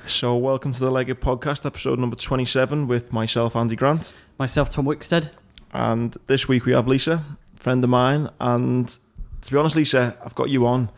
So welcome to the Legged Podcast, episode number 27 with myself, Andy Grant. Myself, Tom Wickstead. And this week we have Lisa, a friend of mine. And to be honest, Lisa, I've got you on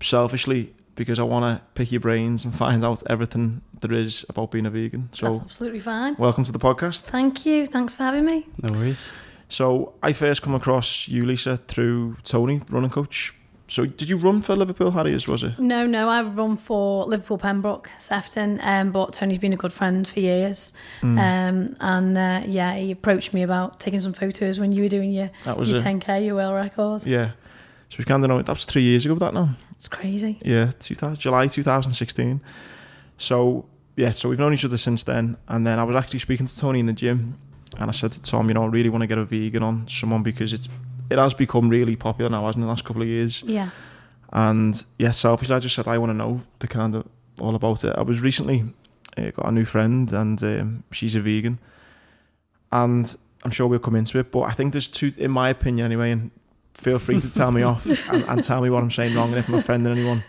selfishly because I want to pick your brains and find out everything there is about being a vegan. So that's absolutely fine. Welcome to the podcast. Thank you. Thanks for having me. No worries. So I first come across you, Lisa, through Tony, running coach. So did you run for Liverpool Harriers, was it? No, I run for Liverpool Pembroke, Sefton, but Tony's been a good friend for years. He approached me about taking some photos when you were doing your 10K, your world record. Yeah. So we kind of know, that was 3 years ago, that now. It's crazy. Yeah, July 2016. So we've known each other since then. And then I was actually speaking to Tony in the gym, and I said to Tom, I really want to get a vegan on someone because it has become really popular now, hasn't it, in the last couple of years? Yeah. And selfishly, I just said I want to know the kind of all about it. I was recently got a new friend, and she's a vegan, and I'm sure we'll come into it. But I think there's two, in my opinion, anyway. And feel free to tell me off and tell me what I'm saying wrong and if I'm offending anyone.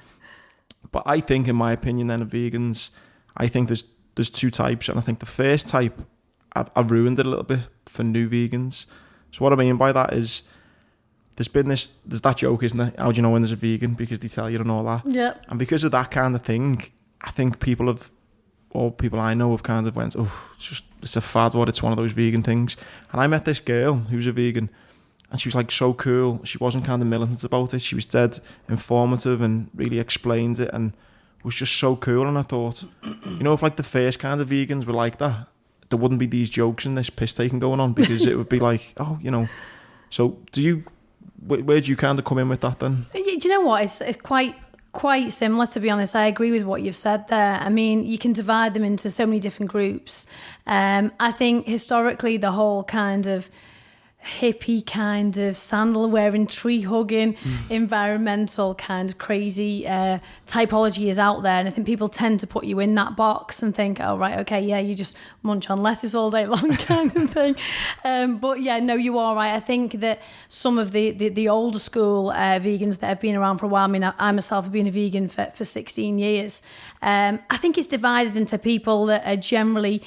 But I think, in my opinion, then of vegans, I think there's two types, and I think the first type, I've ruined it a little bit for new vegans. So what I mean by that is, there's that joke, isn't there? How do you know when there's a vegan? Because they tell you and all that. Yeah. And because of that kind of thing, I think people I know have kind of went, it's a fad, it's one of those vegan things. And I met this girl who's a vegan, and she was like so cool. She wasn't kind of militant about it. She was dead informative and really explained it and was just so cool. And I thought, if like the first kind of vegans were like that, there wouldn't be these jokes and this piss taking going on, because it would be like, So where do you kind of come in with that then? Do you know what? It's quite similar, to be honest. I agree with what you've said there. I mean, you can divide them into so many different groups. I think historically the whole kind of hippie kind of sandal wearing, tree hugging, environmental kind of crazy typology is out there, and I think people tend to put you in that box and think, oh right, okay, yeah, you just munch on lettuce all day long kind of thing. But yeah, no, you are right. I think that some of the older school vegans that have been around for a while, I mean, I myself have been a vegan for 16 years. I think it's divided into people that are generally,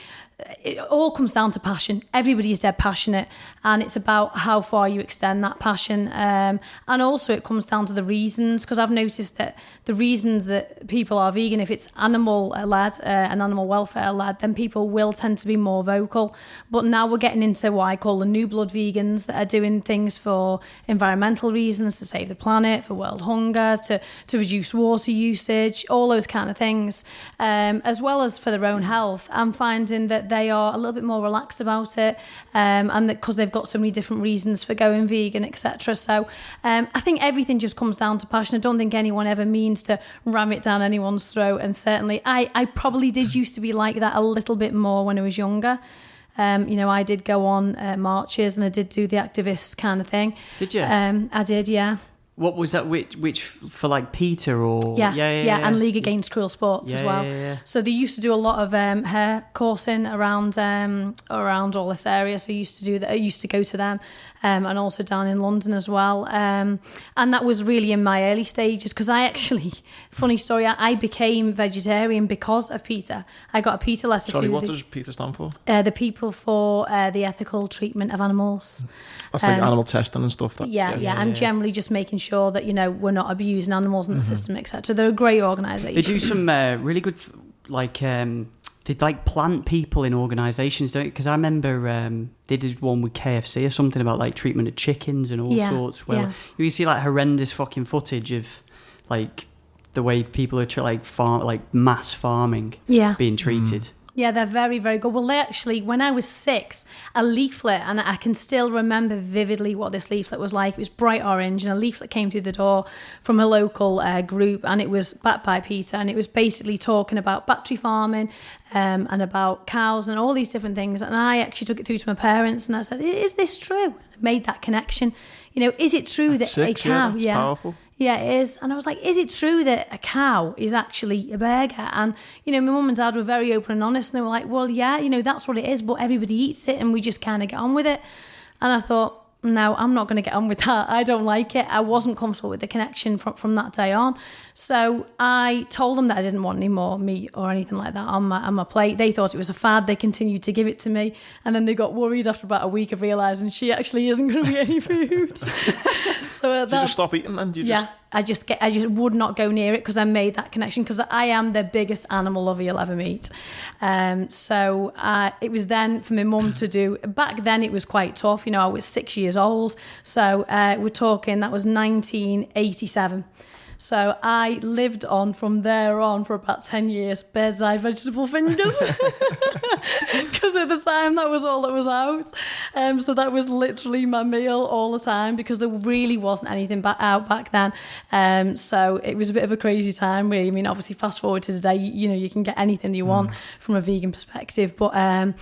it all comes down to passion. Everybody is dead passionate, and it's about how far you extend that passion. And also it comes down to the reasons, because I've noticed that the reasons that people are vegan, if it's animal-led and animal welfare-led, then people will tend to be more vocal. But now we're getting into what I call the new blood vegans that are doing things for environmental reasons, to save the planet, for world hunger, to reduce water usage, all those kind of things, as well as for their own health. I'm finding that they are a little bit more relaxed about it, and because they've got so many different reasons for going vegan, etc. So I think everything just comes down to passion. I don't think anyone ever means to ram it down anyone's throat, and certainly I probably did used to be like that a little bit more when I was younger. I did go on marches, and I did do the activist kind of thing. Did you? I did, yeah. What was that? Which for like PETA or yeah, and League Against Cruel Sports as well. Yeah. So they used to do a lot of hair coursing around all this area. So I used to go to them, and also down in London as well. And that was really in my early stages, because I actually, funny story, I became vegetarian because of PETA. I got a PETA letter. Sorry, what does PETA stand for? The People for the Ethical Treatment of Animals. That's like animal testing and stuff. And generally just making sure that we're not abusing animals in the system, etc. They're a great organisation. They do some really good, they plant people in organisations, don't? Because I remember they did one with KFC or something about treatment of chickens and all sorts. Well, you see horrendous fucking footage of the way people are mass farming being treated. Yeah, they're very, very good. Well, they actually, when I was 6, a leaflet, and I can still remember vividly what this leaflet was like. It was bright orange, and a leaflet came through the door from a local group, and it was backed by PETA, and it was basically talking about battery farming and about cows and all these different things. And I actually took it through to my parents, and I said, is this true? I made that connection. Is it true that a cow... That's powerful. Yeah, it is. And I was like, is it true that a cow is actually a burger? And, my mum and dad were very open and honest. And they were like, well, yeah, that's what it is. But everybody eats it and we just kind of get on with it. And I thought, no, I'm not going to get on with that. I don't like it. I wasn't comfortable with the connection from that day on. So I told them that I didn't want any more meat or anything like that on my plate. They thought it was a fad. They continued to give it to me. And then they got worried after about a week of realising she actually isn't going to be any food. So Did you just stop eating then? I just would not go near it because I made that connection, because I am the biggest animal lover you'll ever meet. So it was then for my mum to do. Back then it was quite tough. I was 6 years old. So we're talking, that was 1987. So I lived on from there on for about 10 years, bird's eye vegetable fingers. Because at the time that was all that was out. So that was literally my meal all the time, because there really wasn't anything out back then. So it was a bit of a crazy time, really. I mean, obviously fast forward to today, you can get anything you want from a vegan perspective. But I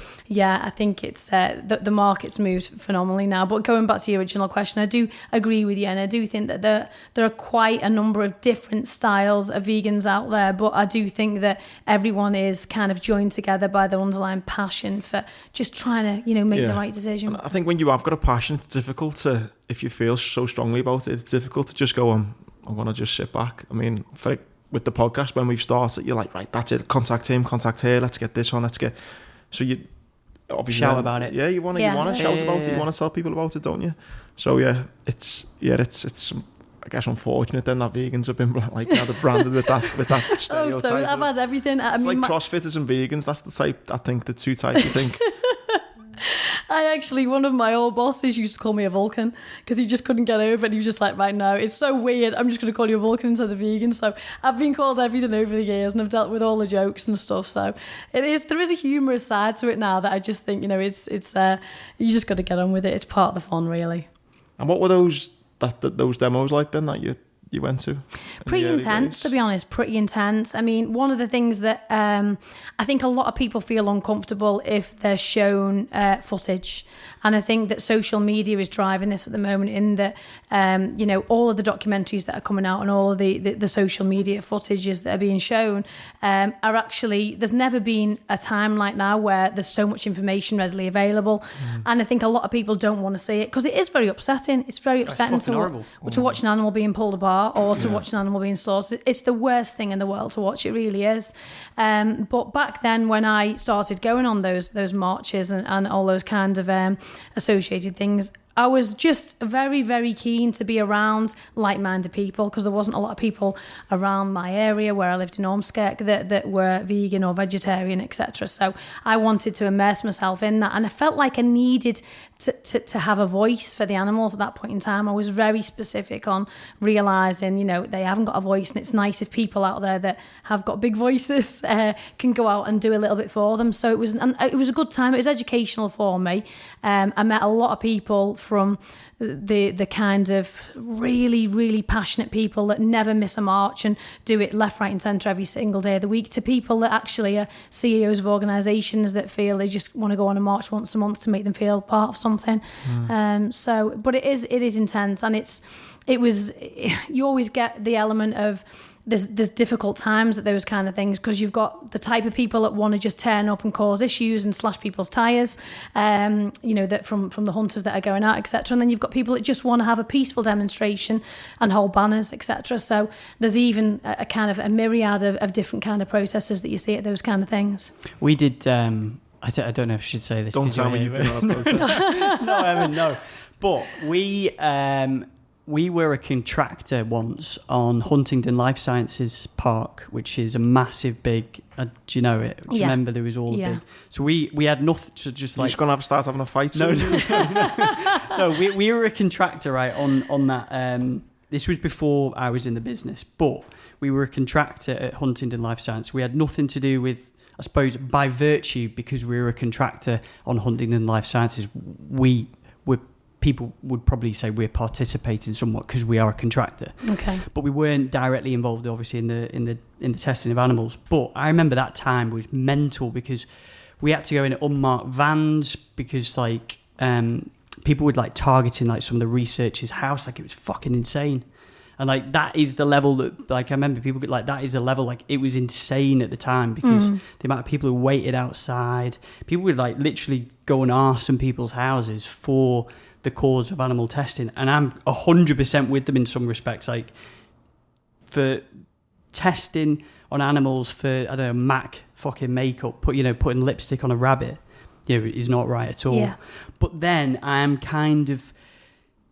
think it's the market's moved phenomenally now. But going back to your original question, I do agree with you, and I do think that there are quite a number of different styles of vegans out there, but I do think that everyone is kind of joined together by their underlying passion for just trying to make the right decision. And I think when you have got a passion, it's difficult to, if you feel so strongly about it, it's difficult to just go I'm gonna just sit back. I mean, with the podcast, when we've started, you're like, right, that's it, contact him, contact her, let's get this on, so you obviously shout about it. You want to shout about it, you want to tell people about it, don't you? So it's I guess unfortunate then that vegans have been they're branded with that stereotype. So I've had everything. It's like CrossFitters and vegans. That's the type. I think the two types. You think. One of my old bosses used to call me a Vulcan because he just couldn't get over it. He was just like, right, no, it's so weird. I'm just going to call you a Vulcan instead of vegan. So I've been called everything over the years, and I've dealt with all the jokes and stuff. So there is a humorous side to it now that I just think, it's you just got to get on with it. It's part of the fun, really. And what were those demos like then that you went to? Pretty intense, to be honest, pretty intense. I mean, one of the things that I think a lot of people feel uncomfortable if they're shown footage. And I think that social media is driving this at the moment, in that, all of the documentaries that are coming out and all of the social media footages that are being shown are actually, there's never been a time like now where there's so much information readily available. And I think a lot of people don't want to see it because it is very upsetting. It's very upsetting to watch an animal being pulled apart or to watch an animal being slaughtered. It's the worst thing in the world to watch. It really is. But back then, when I started going on those marches and all those kind of associated things, I was just very, very keen to be around like-minded people, because there wasn't a lot of people around my area where I lived in Ormskirk that were vegan or vegetarian, etc. So I wanted to immerse myself in that, and I felt like I needed to have a voice for the animals at that point in time. I was very specific on realising, they haven't got a voice, and it's nice if people out there that have got big voices can go out and do a little bit for them. So it was a good time. It was educational for me. I met a lot of people from the kind of really, really passionate people that never miss a march and do it left, right and centre every single day of the week, to people that actually are CEOs of organisations that feel they just want to go on a march once a month to make them feel part of something. But it is intense, and you always get the element of there's difficult times at those kind of things, because you've got the type of people that want to just turn up and cause issues and slash people's tyres, that from the hunters that are going out, etc. And then you've got people that just want to have a peaceful demonstration and hold banners, etc. So there's even a kind of a myriad of different kind of protesters that you see at those kind of things. We did, I don't know if I should say this. Don't tell me you've been on a protest. No, I haven't, no. But we were a contractor once on Huntingdon Life Sciences Park, which is a massive big. Do you know it? Do you remember there was all the big? So we had nothing to just like. You're just gonna start having a fight. No, we were a contractor, right, on that. This was before I was in the business, but we were a contractor at Huntingdon Life Science. We had nothing to do with, I suppose, by virtue, because we were a contractor on Huntingdon Life Sciences, people would probably say we're participating somewhat because we are a contractor. Okay. But we weren't directly involved, obviously, in the testing of animals. But I remember that time was mental, because we had to go in unmarked vans, because people would targeting some of the researchers' house. It was fucking insane. And that is the level that, I remember people that is the level, it was insane at the time, because the amount of people who waited outside, people would literally go and arse some people's houses for the cause of animal testing, and I'm 100% with them in some respects. Like for testing on animals for, I don't know, MAC fucking makeup, putting lipstick on a rabbit, is not right at all. Yeah. But then I am kind of,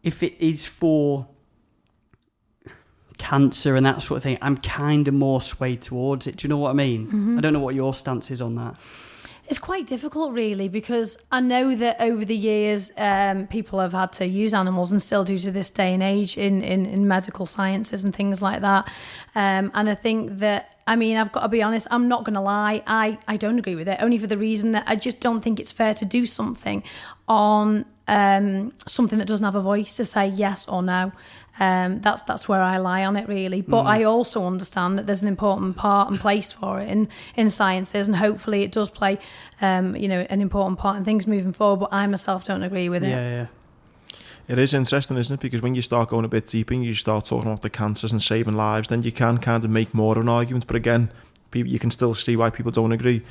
if it is for cancer and that sort of thing, I'm kind of more swayed towards it. Do you know what I mean? Mm-hmm. I don't know what your stance is on that. It's quite difficult, really, because I know that over the years, people have had to use animals and still do to this day and age in medical sciences and things like that. And I think that, I've got to be honest, I'm not going to lie, I don't agree with it, only for the reason that I just don't think it's fair to do something on something that doesn't have a voice to say yes or no. That's where I lie on it, really. But I also understand that there's an important part and place for it in sciences, and hopefully it does play an important part in things moving forward. But I myself don't agree with it. Yeah. It is interesting, isn't it? Because when you start going a bit deeper and you start talking about the cancers and saving lives, then you can kind of make more of an argument. But again, you can still see why people don't agree.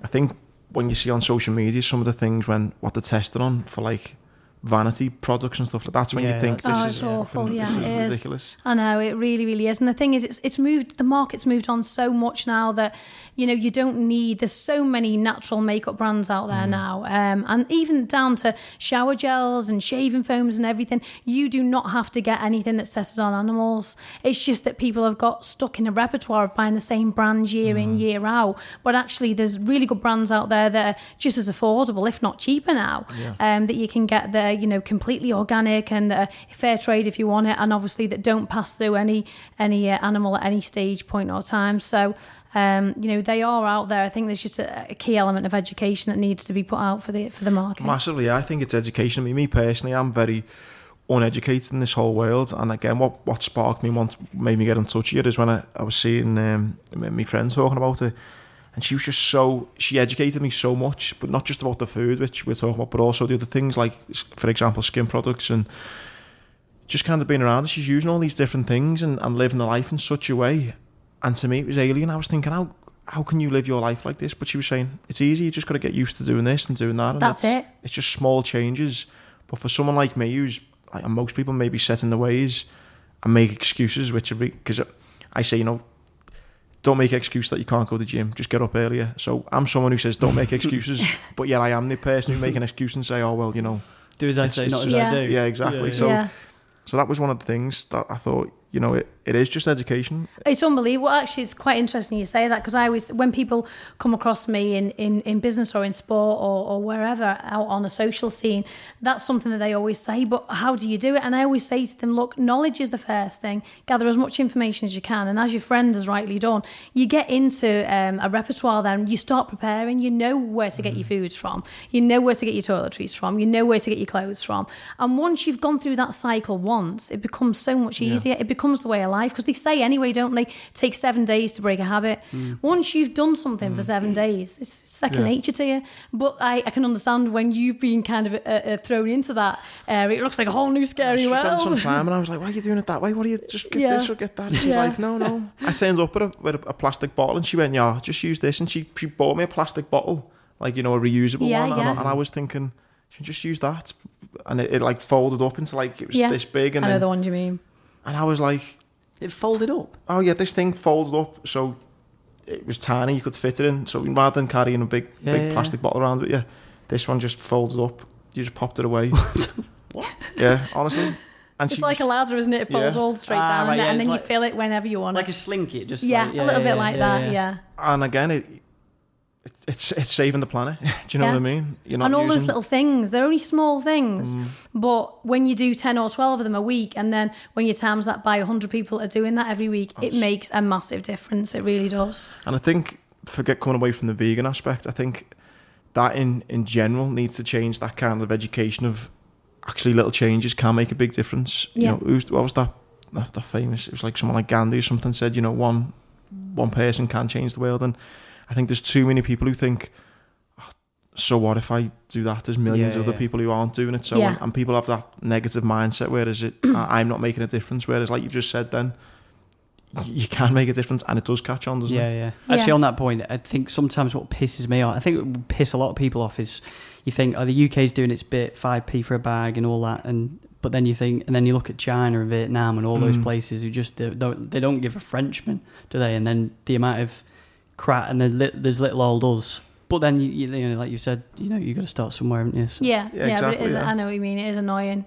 I think when you see on social media some of the things what they're testing on for like vanity products and stuff like that's when you think this is awful. This is it ridiculous. I know, it really, really is. And the thing is, it's moved. The market's moved on so much now that you don't need. There's so many natural makeup brands out there now, and even down to shower gels and shaving foams and everything. You do not have to get anything that's tested on animals. It's just that people have got stuck in a repertoire of buying the same brands year in, year out. But actually, there's really good brands out there that are just as affordable, if not cheaper now, that you can get there. Completely organic and fair trade if you want it, and obviously that don't pass through any animal at any stage, point or time. So they are out there. I think there's just a key element of education that needs to be put out for the market. Massively, I think it's education. Me personally, I'm very uneducated in this whole world, and again, what sparked me, made me get in touch with it is when I was seeing my friend talking about it. And she was just she educated me so much, but not just about the food, which we're talking about, but also the other things like, for example, skin products, and just kind of being around her. She's using all these different things and living a life in such a way. And to me, it was alien. I was thinking, how can you live your life like this? But she was saying, it's easy, you just got to get used to doing this and doing that. And that's it. It's just small changes. But for someone like me, who's, like most people, maybe set in the ways and make excuses, because I say, don't make an excuse that you can't go to the gym. Just get up earlier. So I'm someone who says don't make excuses, but yet I am the person who make an excuse and say, oh well, do as I say, not as I do. Yeah, exactly. So that was one of the things that I thought, it is just education. It's unbelievable. Actually, it's quite interesting you say that, because when people come across me in business or in sport or wherever out on a social scene, that's something that they always say, but how do you do it? And I always say to them, look, knowledge is the first thing. Gather as much information as you can. And as your friend has rightly done, you get into a repertoire then, you start preparing, you know where to get your foods from, you know where to get your toiletries from, you know where to get your clothes from. And once you've gone through that cycle once, it becomes so much easier. It becomes the way of life, because they say anyway, don't they, take 7 days to break a habit. Once you've done something for 7 days, it's second nature to you. But I can understand when you've been kind of thrown into that area, it looks like a whole new scary world. I spent some time and I was like, why are you doing it that way? What do you just get this or get that? And she's like, no. I turned up with a plastic bottle and she went, just use this. And she bought me a plastic bottle, like, a reusable one. And I was thinking, she just use that. And it like folded up into like, it was this big. And I know the one you mean. And I was like, it folded up? Oh yeah, this thing folded up, so it was tiny, you could fit it in. So rather than carrying a big plastic bottle around with you, this one just folded up. You just popped it away. What? Yeah, honestly. And it's like a ladder, isn't it? It folds all straight down, right, and then you fill it whenever you want. Like a slinky, just a little bit like that. And again, it's saving the planet. Do you know what I mean? And all those little things, they're only small things, but when you do 10 or 12 of them a week, and then when you times that by 100 people are doing that every week, it makes a massive difference. It really does. And I think, forget coming away from the vegan aspect, I think that in general needs to change, that kind of education of actually little changes can make a big difference. What was that famous, it was like someone like Gandhi or something said, one person can change the world. And I think there's too many people who think, so what if I do that? There's millions of other people who aren't doing it. So and people have that negative mindset, whereas I'm not making a difference. Whereas, like you've just said, then you can make a difference, and it does catch on, doesn't it? Yeah. Actually, on that point, I think sometimes what pisses me off, I think it would piss a lot of people off, is you think, oh, the UK's doing its bit, 5p for a bag and all that, but then you think, and then you look at China and Vietnam and all those places who just they don't give a Frenchman, do they? And then the amount of crap, and there's little old us. But then you know, like you said, you know, you got to start somewhere, haven't you? So. Yeah, exactly, but it is. Yeah. I know what you mean. It is annoying.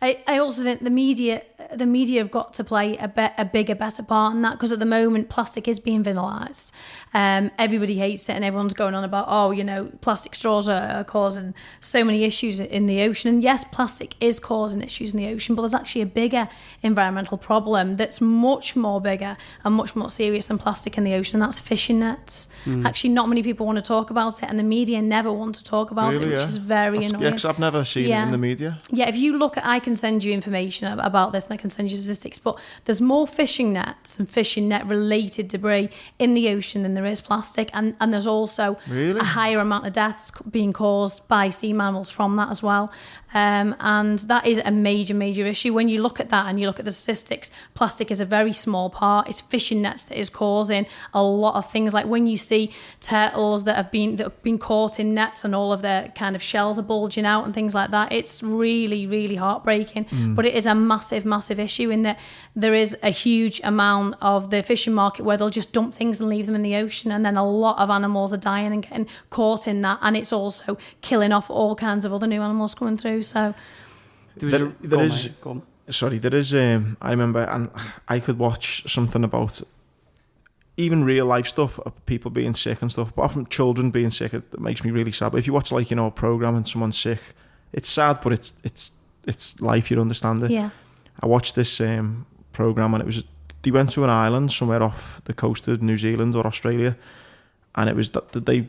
I also think the media have got to play a bigger, better part in that, because at the moment plastic is being vinylised. Everybody hates it, and everyone's going on about, oh, you know, plastic straws are causing so many issues in the ocean. And yes, plastic is causing issues in the ocean, but there's actually a bigger environmental problem that's much more bigger and much more serious than plastic in the ocean, and that's fishing nets. Actually, not many people want to talk about it, and the media never want to talk about it, which is very annoying. Yeah, because I've never seen it in the media. Yeah, if you look at, I can send you information about this, and I can send you statistics, but there's more fishing nets and fishing net related debris in the ocean than there is plastic, and there's also a higher amount of deaths being caused by sea mammals from that as well. And that is a major issue. When you look at that and you look at the statistics, plastic is a very small part. It's fishing nets that is causing a lot of things. Like when you see turtles that have been caught in nets and all of their kind of shells are bulging out and things like that, it's really heartbreaking. But it is a massive issue in that there is a huge amount of the fishing market where they'll just dump things and leave them in the ocean, and then a lot of animals are dying and getting caught in that, and it's also killing off all kinds of other new animals coming through. So there is I remember, and I could watch something about even real life stuff of people being sick and stuff, but often children being sick, it makes me really sad. But if you watch, like, you know, a program and someone's sick, it's sad, but it's life, you understand it. Yeah. I watched this program, and they went to an island somewhere off the coast of New Zealand or Australia, and it was that they,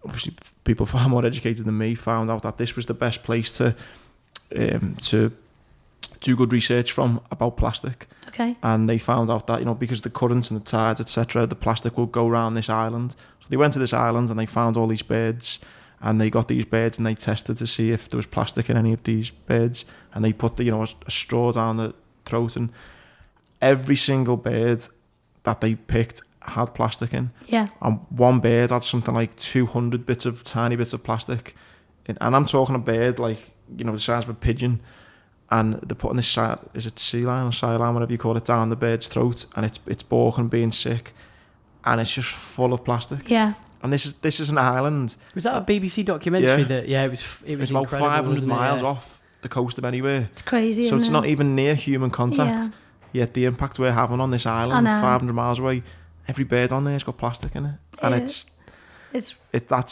obviously people far more educated than me, found out that this was the best place to do good research from about plastic. Okay. And they found out that, you know, because the currents and the tides, etc., the plastic would go around this island. So they went to this island and they found all these birds, and they got these birds and they tested to see if there was plastic in any of these birds, and they put a straw down the throat, and every single bird that they picked had plastic in. Yeah. And one bird had something like 200 tiny bits of plastic in. And I'm talking a bird like, you know, the size of a pigeon, and they're putting this, is it sea lion or sideline, whatever you call it, down the bird's throat, and it's balking, being sick, and it's just full of plastic. Yeah. And this is an island. Was that a BBC documentary? It was about 500 miles off the coast of anywhere. It's crazy, so it's not even near human contact. Yeah. Yet the impact we're having on this island, 500 miles away, every bird on there's got plastic in it, and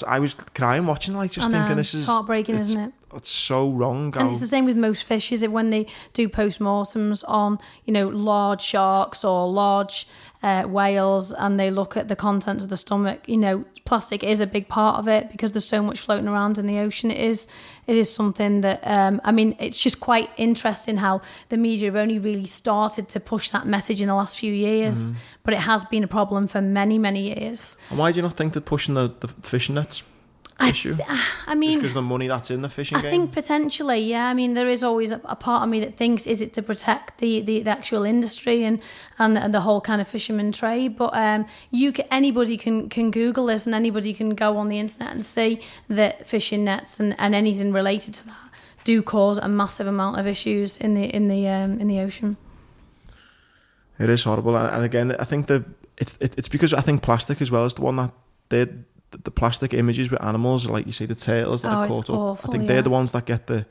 I was crying watching, like, just thinking, this is heartbreaking, isn't it? It's so wrong. And it's the same with most fish, is it? When they do post-mortems on, you know, large sharks or large whales, and they look at the contents of the stomach, you know, plastic is a big part of it because there's so much floating around in the ocean. It is something that, I mean, it's just quite interesting how the media have only really started to push that message in the last few years, but it has been a problem for many years. And why do you not think they're pushing the fishing nets issue? I mean, just because the money that's in the fishing game? I think potentially, yeah. I mean, there is always a part of me that thinks, is it to protect the actual industry and the whole kind of fisherman trade? But anybody can Google this, and anybody can go on the internet and see that fishing nets and anything related to that do cause a massive amount of issues in the ocean. It is horrible, and again, I think it's because I think plastic as well is the one that did. The plastic images with animals, like you say, the turtles that are caught up. I think they're the ones that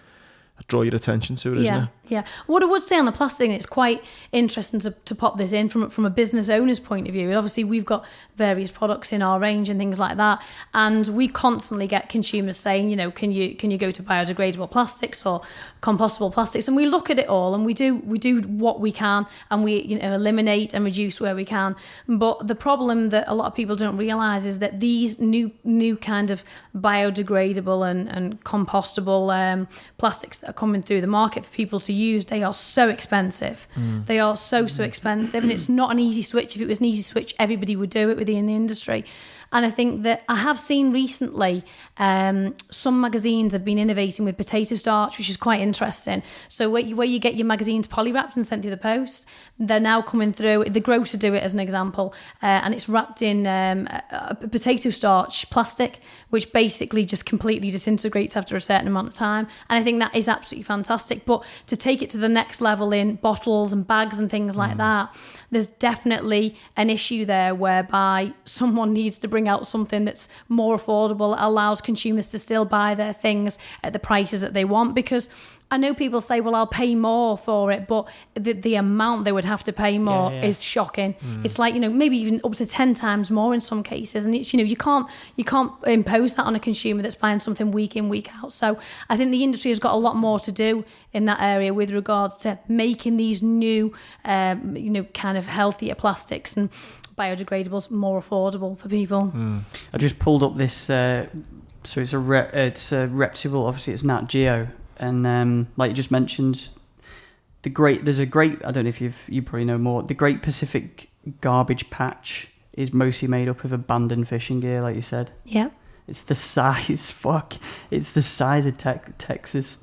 draw your attention to it, isn't it? Yeah. What I would say on the plastic, and it's quite interesting to pop this in from a business owner's point of view. Obviously, we've got various products in our range and things like that, and we constantly get consumers saying, you know, can you go to biodegradable plastics or compostable plastics? And we look at it all, and we do what we can, and we, you know, eliminate and reduce where we can. But the problem that a lot of people don't realise is that these new kind of biodegradable and compostable plastics are coming through the market for people to use, they are so expensive. They are so expensive, and it's not an easy switch. If it was an easy switch, everybody would do it within the industry. And I think that I have seen recently some magazines have been innovating with potato starch, which is quite interesting. So where you get your magazines poly-wrapped and sent through the post, they're now coming through. The grocer do it as an example, and it's wrapped in a potato starch plastic, which basically just completely disintegrates after a certain amount of time. And I think that is absolutely fantastic. But to take it to the next level in bottles and bags and things like that, there's definitely an issue there whereby someone needs to bring out something that's more affordable, allows consumers to still buy their things at the prices that they want. Because I know people say, well, I'll pay more for it, but the amount they would have to pay more is shocking. It's like, maybe even up to 10 times more in some cases. And it's, you can't impose that on a consumer that's buying something week in, week out. So I think the industry has got a lot more to do in that area with regards to making these new, kind of healthier plastics and biodegradables more affordable for people. I just pulled up this, so it's a reputable, obviously it's Nat Geo. And like you just mentioned, there's a great, I don't know if you probably know more, the Great Pacific Garbage Patch is mostly made up of abandoned fishing gear, like you said. Yeah. It's the size, it's the size of Texas.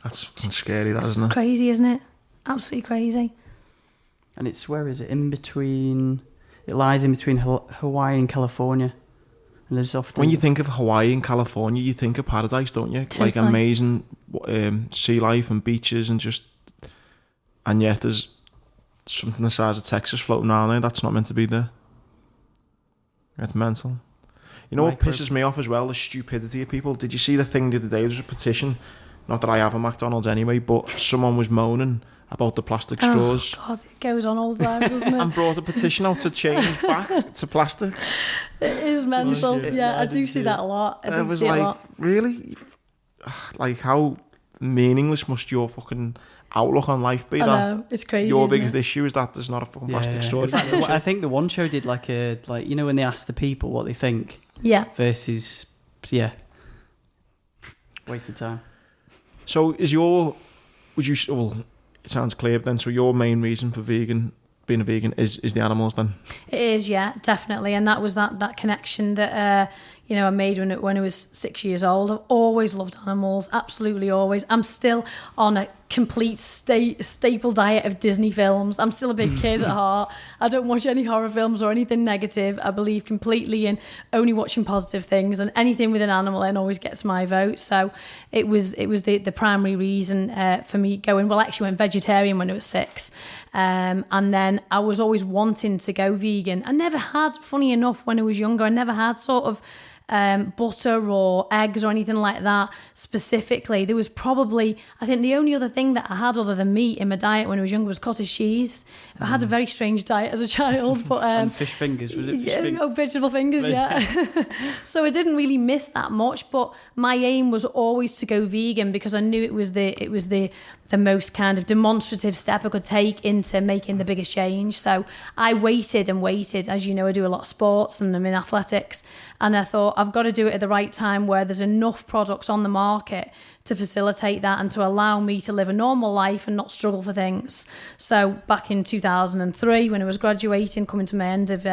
That's scary, that, isn't it? It's crazy, isn't it? Absolutely crazy. And it's, where is it? It lies in between Hawaii and California. And there's often, when you think of Hawaii and California, you think of paradise, don't you? Totally. Like amazing sea life and beaches and yet there's something the size of Texas floating around there that's not meant to be there. It's mental. You know what pisses me off as well? The stupidity of people. Did you see the thing the other day? There was a petition, not that I have a McDonald's anyway, but someone was moaning about the plastic straws. Oh, God, it goes on all the time, doesn't it? And brought a petition out to change back to plastic. It is mental. I do see that a lot. I was like, really? Like, how meaningless must your fucking outlook on life be? I know, it's crazy. Your biggest issue is that there's not a fucking plastic straw. In fact, I think the One Show did like when they asked the people what they think. Yeah. Versus, waste of time. So it sounds clear, but then, so your main reason for being a vegan is the animals then? It is, yeah, definitely. And that was that connection that I made when I was 6 years old. I've always loved animals, absolutely always. I'm still on a complete staple diet of Disney films. I'm still a big kid at heart. I don't watch any horror films or anything negative. I believe completely in only watching positive things, and anything with an animal in always gets my vote. So it was the primary reason for me going. Well, I actually went vegetarian when I was 6. And then I was always wanting to go vegan. I never had, funny enough, when I was younger, I never had sort of butter or eggs or anything like that specifically. There was probably, I think the only other thing that I had other than meat in my diet when I was younger was cottage cheese. I had a very strange diet as a child. But and fish fingers, was it? Vegetable fingers, yeah. So I didn't really miss that much, but my aim was always to go vegan because I knew it was the most kind of demonstrative step I could take into making the biggest change. So I waited and waited. As you know, I do a lot of sports and I'm in athletics. And I thought, I've got to do it at the right time where there's enough products on the market to facilitate that and to allow me to live a normal life and not struggle for things. So back in 2003, when I was graduating, coming to my end of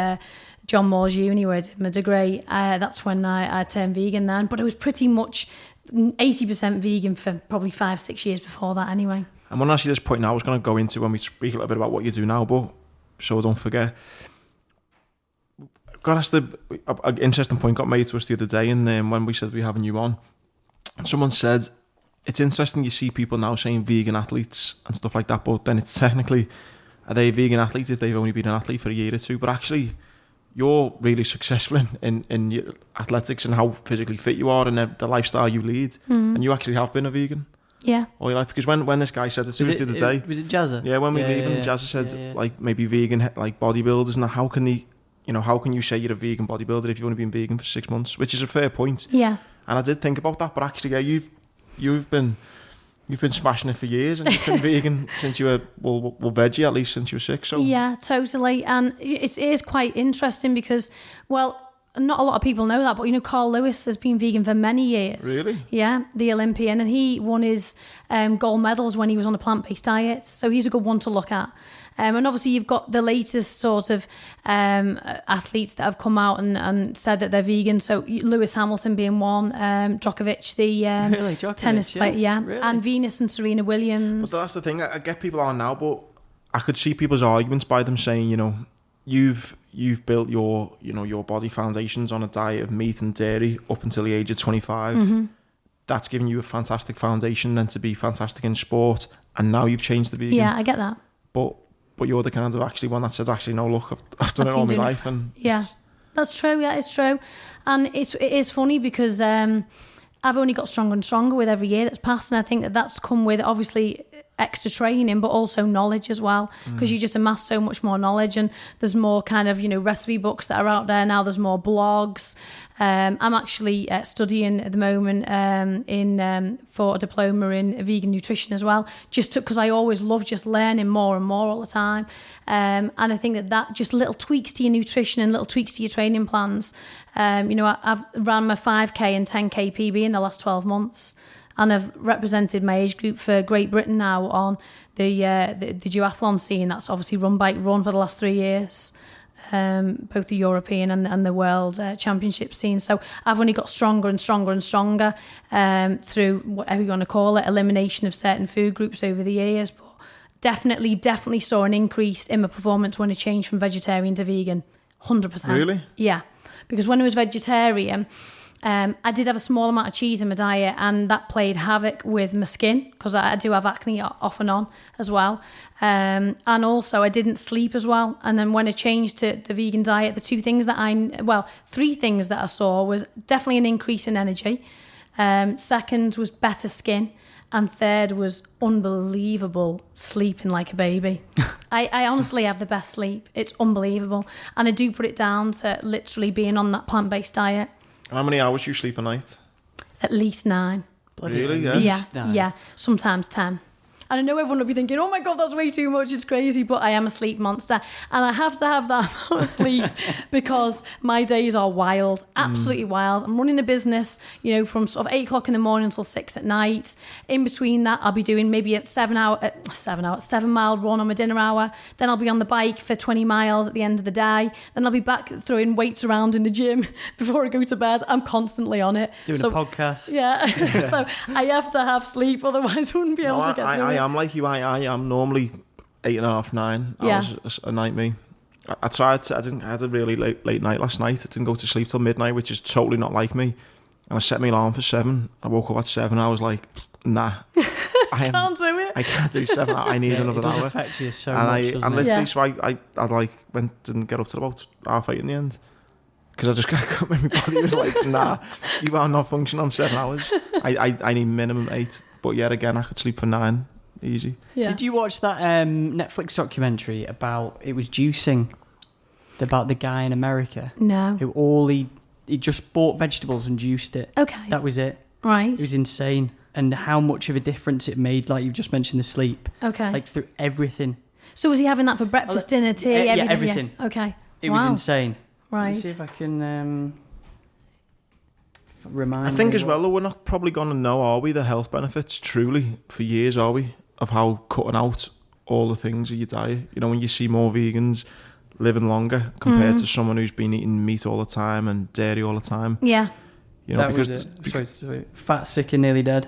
John Moores Uni, where I did my degree, that's when I turned vegan then. But I was pretty much 80% vegan for probably 5-6 years before that anyway. I'm going to ask you this point now. I was going to go into when we speak a little bit about what you do now, but so I don't forget. Got asked an interesting point got made to us the other day, and when we said we having you on, someone said it's interesting you see people now saying vegan athletes and stuff like that, but then it's technically, are they vegan athletes if they've only been an athlete for a year or two? But actually, you're really successful in your athletics and how physically fit you are and the lifestyle you lead, and you actually have been a vegan. Yeah. All your life, because when this guy said it to us the other day, was it Jazza? Yeah, when we leave him, Jazza said like maybe vegan like bodybuilders, and how can they? How can you say you're a vegan bodybuilder if you've only been vegan for 6 months? Which is a fair point. Yeah. And I did think about that, but actually, yeah, you've been smashing it for years, and you've been vegan since you were veggie at least since you were 6. So yeah, totally. And it is quite interesting because, well, not a lot of people know that, but you know, Carl Lewis has been vegan for many years. Really? Yeah, the Olympian, and he won his gold medals when he was on a plant-based diet. So he's a good one to look at. And obviously you've got the latest sort of athletes that have come out and said that they're vegan. So Lewis Hamilton being one, Djokovic, the Djokovic, tennis player, yeah. Really? And Venus and Serena Williams. But that's the thing. I get people on now, but I could see people's arguments by them saying, you know, you've built your body foundations on a diet of meat and dairy up until the age of 25. Mm-hmm. That's given you a fantastic foundation then to be fantastic in sport, and now you've changed the vegan. Yeah, I get that. But you're the kind of actually one that said, actually, no, look, I've done it all my life. And yeah, that's true. Yeah, it's true. And it is funny because I've only got stronger and stronger with every year that's passed. And I think that's come with, obviously, extra training, but also knowledge as well, because you just amass so much more knowledge, and there's more kind of, you know, recipe books that are out there now. There's more blogs. I'm actually studying at the moment for a diploma in vegan nutrition as well, just because I always love just learning more and more all the time. And I think that just little tweaks to your nutrition and little tweaks to your training plans. You know, I've ran my 5K and 10K PB in the last 12 months. And I've represented my age group for Great Britain now on the duathlon scene. That's obviously Run Bike Run for the last 3 years, both the European and the World Championship scene. So I've only got stronger and stronger and stronger through whatever you want to call it, elimination of certain food groups over the years. But definitely saw an increase in my performance when I changed from vegetarian to vegan, 100%. Really? Yeah, because when I was vegetarian, I did have a small amount of cheese in my diet, and that played havoc with my skin because I do have acne off and on as well. And also I didn't sleep as well. And then when I changed to the vegan diet, the three things that I saw was definitely an increase in energy. Second was better skin. And third was unbelievable sleeping like a baby. I honestly have the best sleep. It's unbelievable. And I do put it down to literally being on that plant-based diet. How many hours do you sleep a night? At least 9. Bloody really? Yeah. Sometimes 10. And I know everyone will be thinking, oh my God, that's way too much, it's crazy, but I am a sleep monster. And I have to have that amount of sleep because my days are wild, absolutely wild. I'm running a business, you know, from sort of 8 o'clock in the morning until 6 at night. In between that, I'll be doing maybe a 7-mile run on my dinner hour. Then I'll be on the bike for 20 miles at the end of the day. Then I'll be back throwing weights around in the gym before I go to bed. I'm constantly on it. Doing a podcast. Yeah. So I have to have sleep, otherwise I wouldn't be able to get through it. I am like you. I am normally 8.5, 9 hours a night. Me, I tried. I had a really late night last night. I didn't go to sleep till midnight, which is totally not like me. And I set my alarm for 7. I woke up at 7. I was like, nah, can't do it. I can't do 7. I need another hour. It does affect you so and much. And literally, so I didn't get up till about 8:30 in the end. Because I just got my body was like, nah, you are not functioning on 7 hours. I need minimum 8. But yet again, I could sleep for 9. Easy. Yeah. Did you watch that Netflix documentary about, it was juicing, about the guy in America? No. Who he just bought vegetables and juiced it. Okay. That was it. Right. It was insane. And how much of a difference it made, like you just mentioned, the sleep. Okay. Like through everything. So was he having that for breakfast, dinner, tea, everything? Yeah, everything. Yeah. Okay. It was insane. Right. Let me see if I can remind I think me as well, though, we're not probably going to know, are we, the health benefits truly for years, are we, of how cutting out all the things of your diet. You know, when you see more vegans living longer compared to someone who's been eating meat all the time and dairy all the time. Yeah. You know, because sorry, Fat, Sick and Nearly Dead.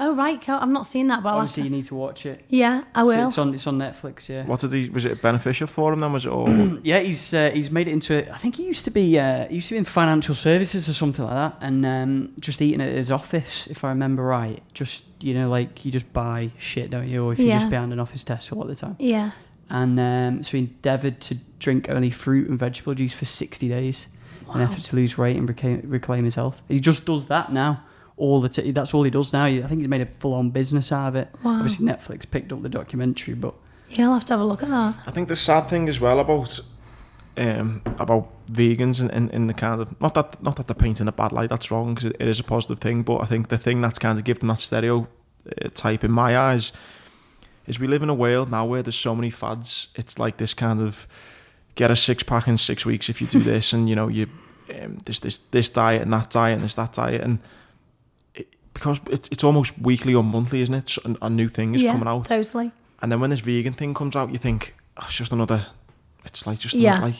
Oh right, I'm not seeing that, but obviously you need to watch it. Yeah, I will. It's on Netflix. Yeah. Was it beneficial for him then? Was it all? Yeah, he's made it into. I think he used to be in financial services or something like that, and just eating at his office, if I remember right. Just like you just buy shit, don't you? Or if you're just behind an office desk all the time. Yeah. And so he endeavoured to drink only fruit and vegetable juice for 60 days, in effort to lose weight and reclaim his health. He just does that now. That's all he does now. I think he's made a full-on business out of it. Wow. Obviously, Netflix picked up the documentary, but yeah, I'll have to have a look at that. I think the sad thing as well about vegans in the kind of not that they're painting a bad light. That's wrong, because it is a positive thing. But I think the thing that's kind of given them that stereotype in my eyes is we live in a world now where there's so many fads. It's like this kind of get a 6-pack in 6 weeks if you do this, and there's this diet and that diet and there's that diet, and because it's almost weekly or monthly, isn't it? A new thing is coming out. Totally. And then when this vegan thing comes out, you think, oh, it's just another. It's like just another, like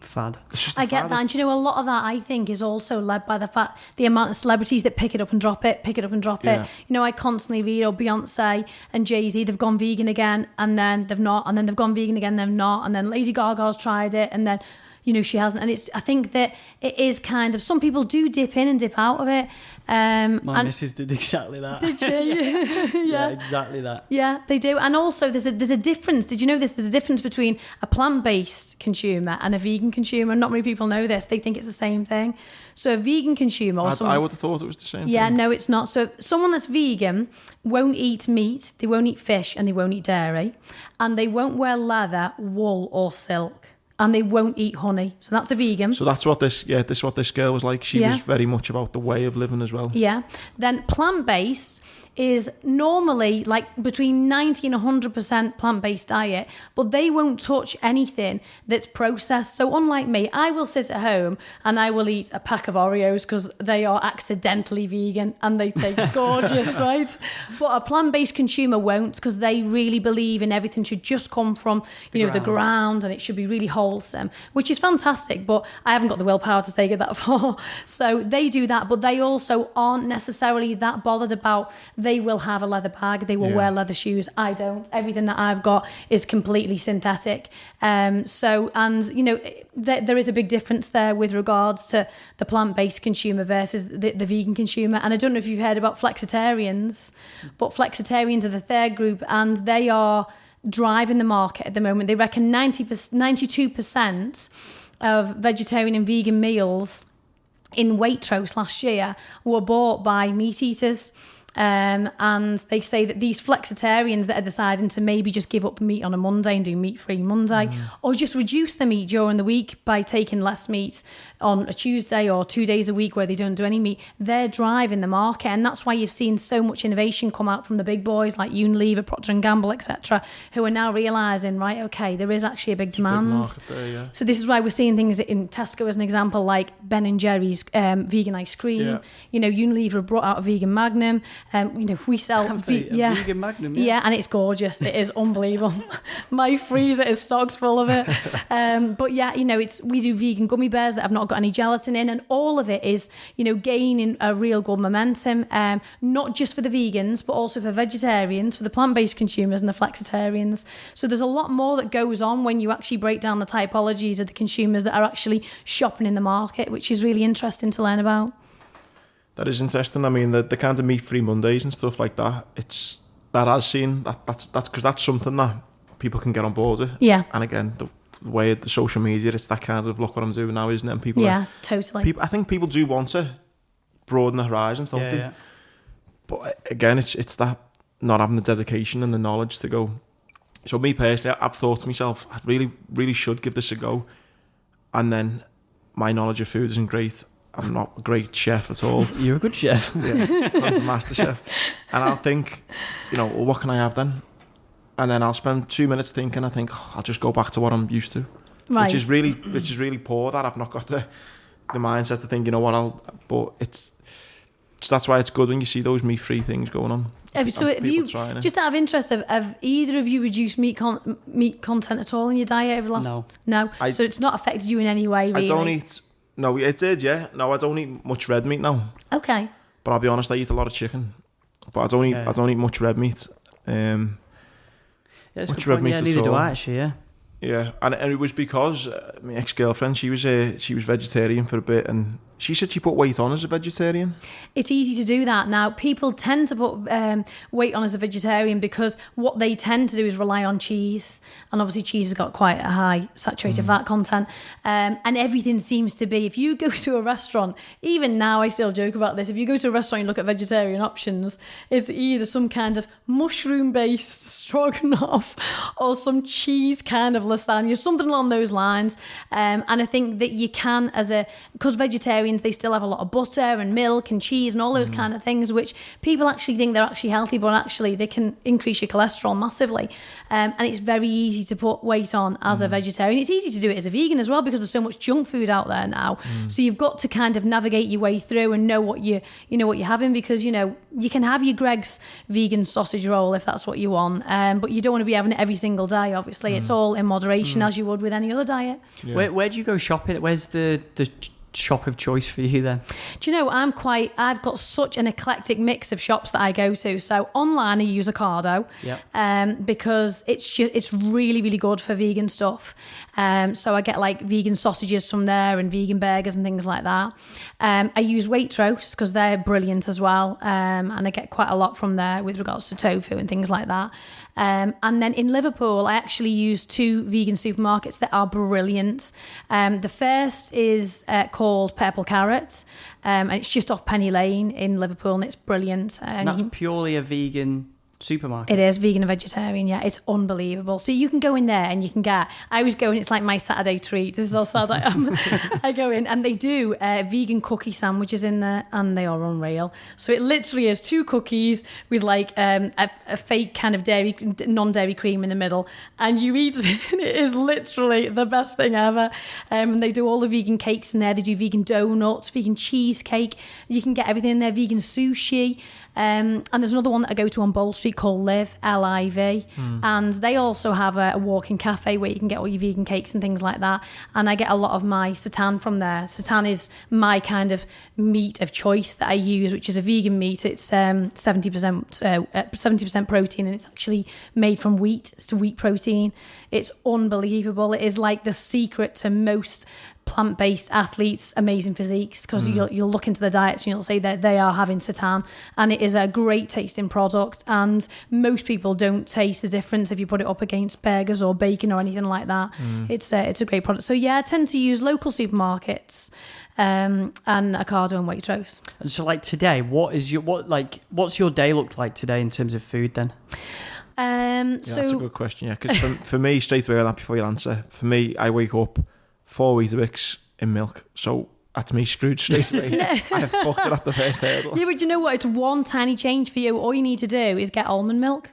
fad. I get that, and you know, a lot of that I think is also led by the amount of celebrities that pick it up and drop it. You know, I constantly read, Beyonce and Jay-Z, they've gone vegan again, and then they've not, and then they've gone vegan again, they've not, and then Lady Gaga's tried it, and then, you know, she hasn't. And I think that it is kind of, some people do dip in and dip out of it. My missus did exactly that. Did she? Yeah, exactly that. Yeah, they do. And also there's a difference. Did you know this? There's a difference between a plant-based consumer and a vegan consumer. Not many people know this. They think it's the same thing. So a vegan consumer... I would have thought it was the same thing. Yeah, no, it's not. So someone that's vegan won't eat meat, they won't eat fish, and they won't eat dairy. And they won't wear leather, wool or silk. And they won't eat honey. So that's a vegan. So that's what this is what this girl was like. She was very much about the way of living as well. Yeah. Then plant-based is normally like between 90 and 100% plant-based diet, but they won't touch anything that's processed. So unlike me, I will sit at home and I will eat a pack of Oreos because they are accidentally vegan and they taste gorgeous, right? But a plant-based consumer won't, because they really believe in everything should just come from, the ground, and it should be really wholesome, which is fantastic, but I haven't got the willpower to take it that far. So they do that, but they also aren't necessarily that bothered about. They will have a leather bag, they will wear leather shoes. I don't. Everything that I've got is completely synthetic. There is a big difference there with regards to the plant-based consumer versus the vegan consumer. And I don't know if you've heard about flexitarians, but flexitarians are the third group, and they are driving the market at the moment. They reckon 92% of vegetarian and vegan meals in Waitrose last year were bought by meat eaters. And they say that these flexitarians that are deciding to maybe just give up meat on a Monday and do meat-free Monday, or just reduce the meat during the week by taking less meat on a Tuesday or 2 days a week where they don't do any meat, they're driving the market. And that's why you've seen so much innovation come out from the big boys like Unilever, Procter & Gamble, etc., who are now realising, right, okay, there is actually a big demand. Big market there, yeah. So this is why we're seeing things in Tesco, as an example, like Ben & Jerry's vegan ice cream. Yeah. Unilever have brought out a vegan Magnum. We sell vegan Magnum, and it's gorgeous. It is unbelievable. My freezer is stocks full of it. We do vegan gummy bears that have not got any gelatin in, and all of it is gaining a real good momentum, not just for the vegans but also for vegetarians, for the plant-based consumers and the flexitarians. So there's a lot more that goes on when you actually break down the typologies of the consumers that are actually shopping in the market, which is really interesting to learn about. That is interesting. I mean, the kind of meat-free Mondays and stuff like that, that's because that's something that people can get on board with. Yeah. And again, the way of the social media, it's that kind of, look what I'm doing now, isn't it? And people totally. I think people do want to broaden the horizons, don't they? Yeah. But again, it's that not having the dedication and the knowledge to go. So me personally, I've thought to myself, I really, really should give this a go. And then my knowledge of food isn't great. I'm not a great chef at all. You're a good chef. Yeah, I'm a master chef. And I'll think, well, what can I have then? And then I'll spend 2 minutes thinking. I think, I'll just go back to what I'm used to. Right. Which is really poor that I've not got the mindset to think, that's why it's good when you see those meat-free things going on. So have you, just out of interest, have either of you reduced meat content at all in your diet over the last... No. So it's not affected you in any way, really? I don't eat... No, it did, yeah. No, I don't eat much red meat now. Okay. But I'll be honest, I eat a lot of chicken. But I don't eat much red meat. Much red meat at all. Neither do I, actually, yeah. Yeah, and it was because my ex-girlfriend, she was vegetarian for a bit, and she said she put weight on as a vegetarian. It's easy to do that now. People tend to put weight on as a vegetarian because what they tend to do is rely on cheese, and obviously cheese has got quite a high saturated fat content, and everything seems to be, if you go to a restaurant, even now I still joke about this, if you go to a restaurant and look at vegetarian options, it's either some kind of mushroom-based stroganoff or some cheese kind of lasagna, something along those lines, and I think that you can, because vegetarians vegetarians, they still have a lot of butter and milk and cheese and all those kind of things, which people actually think they're actually healthy, but actually they can increase your cholesterol massively. And it's very easy to put weight on as a vegetarian. It's easy to do it as a vegan as well, because there's so much junk food out there now. So you've got to kind of navigate your way through and know what you're having, because you can have your Greggs vegan sausage roll if that's what you want, but you don't want to be having it every single day. Obviously, it's all in moderation, as you would with any other diet. Yeah. Where do you go shopping? Where's the shop of choice for you then? Do you know, I've got such an eclectic mix of shops that I go to. So online I use Ocado, because it's really, really good for vegan stuff. So I get like vegan sausages from there and vegan burgers and things like that. I use Waitrose because they're brilliant as well, and I get quite a lot from there with regards to tofu and things like that. And then in Liverpool, I actually use 2 vegan supermarkets that are brilliant. The first is called Purple Carrot, and it's just off Penny Lane in Liverpool, and it's brilliant. And that's purely a vegan supermarket? It is vegan and vegetarian, yeah. It's unbelievable. So you can go in there and you can get, I always go in, it's like my Saturday treat. This is how sad I am. I go in and they do vegan cookie sandwiches in there, and they are unreal. So it literally is 2 cookies with like a fake kind of non-dairy cream in the middle, and you eat it and it is literally the best thing ever. And they do all the vegan cakes in there. They do vegan donuts, vegan cheesecake. You can get everything in there, vegan sushi. And there's another one that I go to on Bowl Street called Liv, L-I-V, and they also have a walk-in cafe where you can get all your vegan cakes and things like that, and I get a lot of my seitan from there. Seitan is my kind of meat of choice that I use, which is a vegan meat. It's 70% protein, and it's actually made from wheat. It's wheat protein. It's unbelievable. It is like the secret to most plant-based athletes' amazing physiques, because you'll look into the diets and you'll see that they are having seitan, and it is a great tasting product, and most people don't taste the difference if you put it up against burgers or bacon or anything like that. It's a great product. So yeah, I tend to use local supermarkets and Ocado and Waitrose. And so like today, what's your day look like today in terms of food then? That's a good question, yeah, because for me, straight away on that, before you answer, for me, I wake up 4 Weetabix in milk, so that's me screwed straight away. I have fucked it at the first hurdle. Yeah, but you know what? It's one tiny change for you. All you need to do is get almond milk.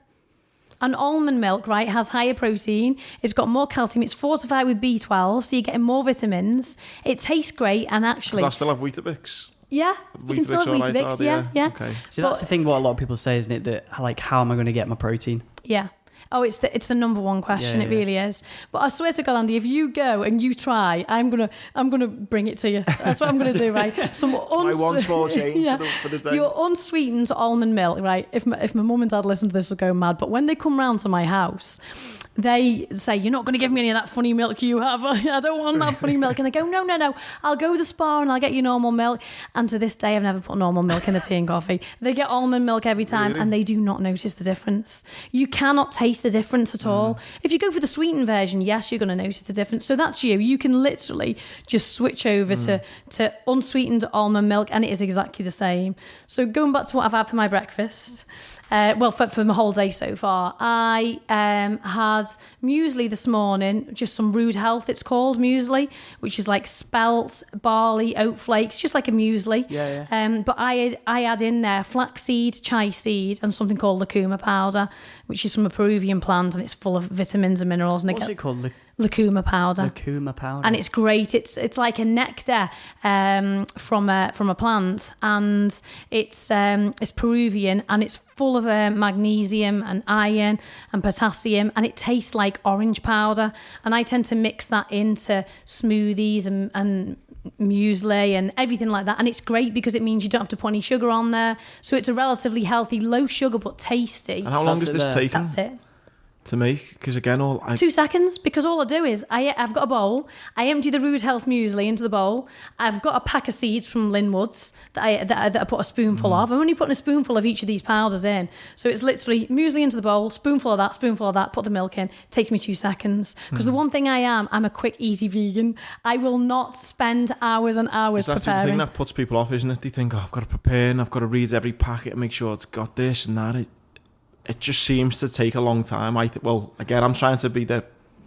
And almond milk, right, has higher protein. It's got more calcium. It's fortified with B12, so you're getting more vitamins. It tastes great, and actually... Does that still have Weetabix? Yeah, you can still have Weetabix, yeah. Okay. So that's the thing what a lot of people say, isn't it? That like, how am I going to get my protein? Yeah. Oh, it's the number one question. It really is. But I swear to God, Andy, if you go and you try, I'm gonna bring it to you. That's what I'm gonna do, right? My one small change for the day. Your unsweetened almond milk, right? If my mum and dad listen to this, will go mad. But when they come round to my house, they say, "You're not going to give me any of that funny milk you have. I don't want that funny milk." And I go, no. I'll go to the spa and I'll get you normal milk. And to this day, I've never put normal milk in the tea and coffee. They get almond milk every time, and they do not notice the difference. You cannot taste the difference at all. If you go for the sweetened version, yes, you're going to notice the difference. So that's you. You can literally just switch over to unsweetened almond milk, and it is exactly the same. So going back to what I've had for my breakfast, for my whole day so far, I had muesli this morning, just some Rude Health, it's called, muesli, which is like spelt, barley, oat flakes, just like a muesli. But I add in there flaxseed, chia seed, and something called lucuma powder, which is from a Peruvian plant, and it's full of vitamins and minerals. And what's it called? Lucuma powder. Lucuma powder. And it's great. It's like a nectar from a plant, and it's Peruvian, and it's full of magnesium and iron and potassium, and it tastes like orange powder. And I tend to mix that into smoothies and muesli and everything like that, and it's great because it means you don't have to put any sugar on there, so it's a relatively healthy, low sugar but tasty. And how long does this take? That's it. To make, because again, 2 seconds, because all I do is I've got a bowl, I empty the Rude Health muesli into the bowl, I've got a pack of seeds from Linwood's that I put a spoonful of. I'm only putting a spoonful of each of these powders in, so it's literally muesli into the bowl, spoonful of that, put the milk in. It takes me 2 seconds, because the one thing I'm a quick, easy vegan. I will not spend hours and hours preparing. That's the thing that puts people off, isn't it? They think, I've got to prepare and I've got to read every packet and make sure it's got this and that. It just seems to take a long time. I'm trying to be